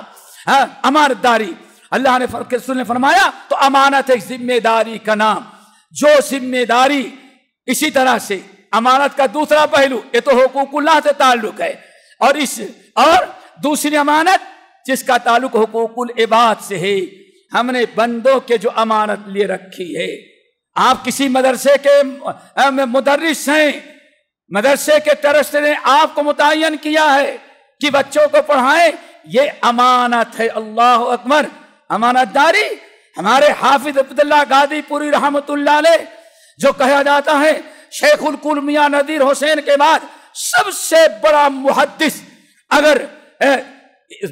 अमानतदारी अल्लाह ने रसूल ने फरमाया तो अमानत एक जिम्मेदारी का नाम, जो जिम्मेदारी, इसी तरह से अमानत का दूसरा पहलू ये तो हुकूकुल्लाह से ताल्लुक है, और दूसरी अमानत जिसका ताल्लुक हुकूकुल इबाद से है, हमने बंदों के जो अमानत लिए रखी है। आप किसी मदरसे के मुदर्रिस हैं, मदरसे के ट्रस्ट ने आपको मुतय्यन किया है कि बच्चों को पढ़ाएं, ये अमानत है। अल्लाह अकबर। अमानतदारी हमारे हाफिज अब्दुल्लाह गाजीपुरी रहमतुल्लाह अलैह, जो कहा जाता है शेखुल कुल मियां नदीर हुसैन के बाद सबसे बड़ा मुहद्दिस अगर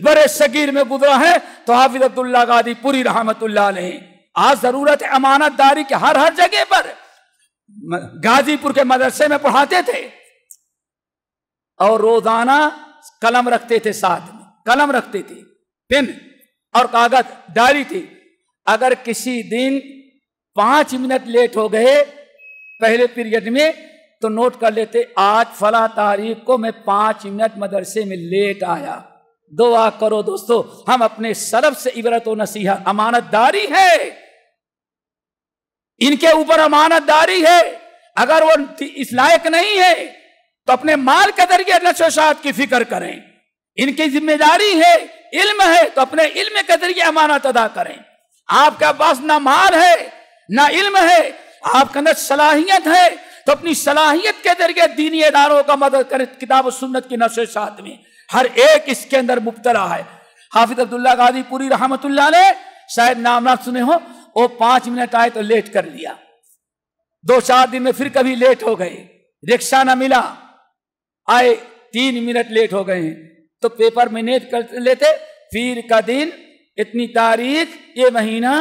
बड़े सगीर में गुजरा है तो हाफिज अब्दुल्लाह गाजीपुरी रहमतुल्लाह अलैह। आज जरूरत है अमानतदारी के, हर जगह पर। गाजीपुर के मदरसे में पढ़ाते थे और रोजाना कलम रखते थे, साथ में कलम रखते थे, पेन और कागज, डायरी थी। अगर किसी दिन 5 मिनट लेट हो गए पहले पीरियड में तो नोट कर लेते, आज फला तारीख को मैं 5 मिनट मदरसे में लेट आया। दुआ करो दोस्तों, हम अपने सलफ से इबरत व नसीहत। अमानतदारी है, इनके ऊपर अमानतदारी है। अगर वो इस लायक नहीं है तो अपने माल के जरिए नशोशात की फिक्र करें। इनकी जिम्मेदारी है, इल्म है तो अपने इल्म के जरिए अमानत अदा करें। आपका पास ना माल है ना इल्म है, आपके अंदर सलाहियत है तो अपनी सलाहियत के जरिए दीनी इदारों का मदद करें। किताब सुन्नत की नशोशात में हर एक इसके अंदर मुब्तला है। हाफिज अब्दुल्लाह गाजीपुरी रहमतुल्लाह अलैह, शायद नाम ना सुने हो, वो 5 मिनट आए तो लेट कर लिया, 2-4 दिन में फिर कभी लेट हो गए, रिक्शा ना मिला, आए 3 मिनट लेट हो गए तो पेपर में नोट कर लेते, फिर का दिन, इतनी तारीख, ये महीना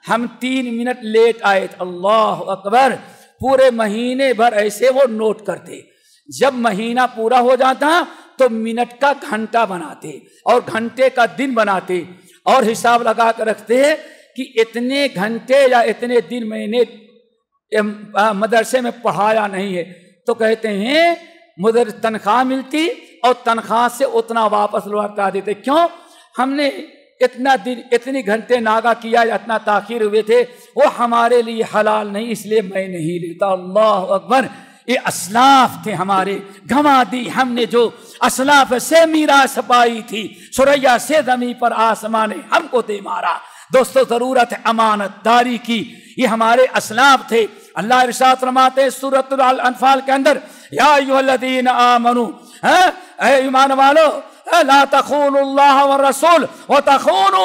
हम 3 मिनट लेट आए। अल्लाह अकबर। पूरे महीने भर ऐसे वो नोट करते। जब महीना पूरा हो जाता तो मिनट का घंटा बनाते और घंटे का दिन बनाते और हिसाब लगा कर रखते कि इतने घंटे या इतने दिन मैंने मदरसे में पढ़ाया नहीं है, तो कहते हैं मुझे तनख्वाह मिलती और तनख्वाह से उतना वापस लौटा देते। क्यों? हमने इतना दिन, इतनी घंटे नागा किया या इतना ताखीर हुए थे, वो हमारे लिए हलाल नहीं, इसलिए मैं नहीं लेता। अल्लाह अकबर। ये असलाफ थे हमारे, गंवा दी हमने जो असलाफ से मीरास पाई थी, सुरैया से ज़मीन पर आसमान ने हमको दे मारा। दोस्तों, जरूरत है अमानतदारी की। ये हमारे असलाफ थे। अल्लाह इरशाद फरमाते सूरह अल-अनफाल के अंदर, या अय्युहल्लज़ीना आमनू, ऐ ईमान वालो, ला तख़ूनुल्लाह व रसूल व तख़ूनू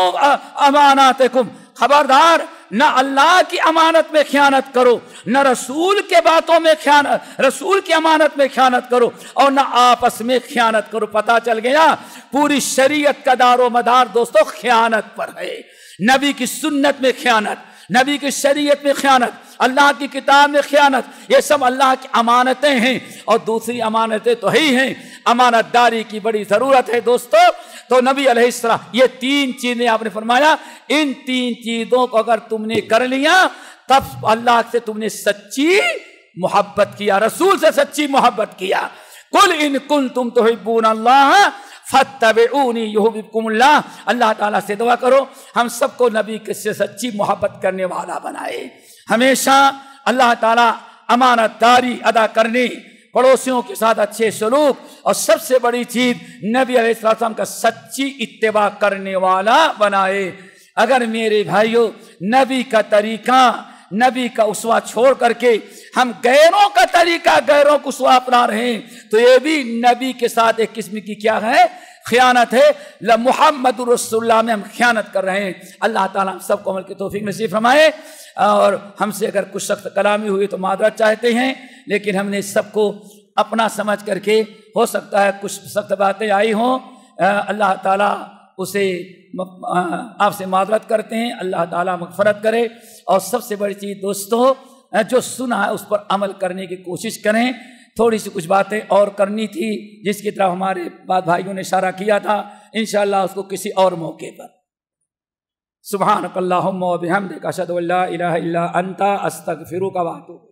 अमानातिकुम। खबरदार, न अल्लाह की अमानत में खयानत करो, न रसूल के बातों में खयानत, रसूल की अमानत में खयानत करो, और न आपस में खयानत करो। पता चल गया पूरी शरीयत का दारो मदार दोस्तों खयानत पर है। नबी की सुन्नत में खयानत, नबी की शरीयत में खयानत, अल्लाह की किताब में खयानत, ये सब अल्लाह की अमानतें हैं। और दूसरी अमानतें तो ही हैं। अमानतदारी की बड़ी जरूरत है दोस्तों। तो नबी अलैहिस्सलाम, ये 3 चीजें आपने फरमाया, इन 3 चीजों को अगर तुमने कर लिया तब अल्लाह से तुमने सच्ची मोहब्बत किया, रसूल से सच्ची मोहब्बत किया। कुल इन कुंतुम तुहिब्बूनल्लाह फत्तबिऊनी युहिब्बुकुमुल्लाह। अल्लाह ताला से दुआ करो हम सबको नबी से सच्ची मोहब्बत करने वाला बनाए। हमेशा अल्लाह ताला अमानतदारी अदा करने, पड़ोसियों के साथ अच्छे सलूक, और सबसे बड़ी चीज नबी अलैहिस्सलाम का सच्ची इत्तिबा करने वाला बनाए। अगर मेरे भाइयों नबी का तरीका, نبی کا اسوہ چھوڑ کر کے ہم غیروں کا طریقہ، غیروں کو اسوہ اپنا رہے ہیں تو یہ بھی نبی کے ساتھ ایک قسم کی کیا ہے؟ خیانت ہے۔ محمد رسول اللہ میں ہم خیانت کر رہے ہیں۔ اللہ تعالیٰ ہم سب کو عمل کی توفیق نصیب فرمائے، اور ہم سے اگر کچھ سخت کلامی ہوئی تو معذرت چاہتے ہیں، لیکن ہم نے سب کو اپنا سمجھ کر کے، ہو سکتا ہے کچھ سخت باتیں آئی ہوں، اللہ تعالیٰ اسے آپ سے معذرت کرتے ہیں، اللہ تعالیٰ مغفرت کرے۔ اور سب سے بڑی چیز دوستو، جو سنا ہے اس پر عمل کرنے کی کوشش کریں۔ تھوڑی سی کچھ باتیں اور کرنی تھی جس کی طرف ہمارے بعض بھائیوں نے اشارہ کیا تھا، انشاءاللہ اس کو کسی اور موقع پر۔ سبحانک اللہم و بحمدک اشہد ان لا الہ الا انت استغفرک و اتوب۔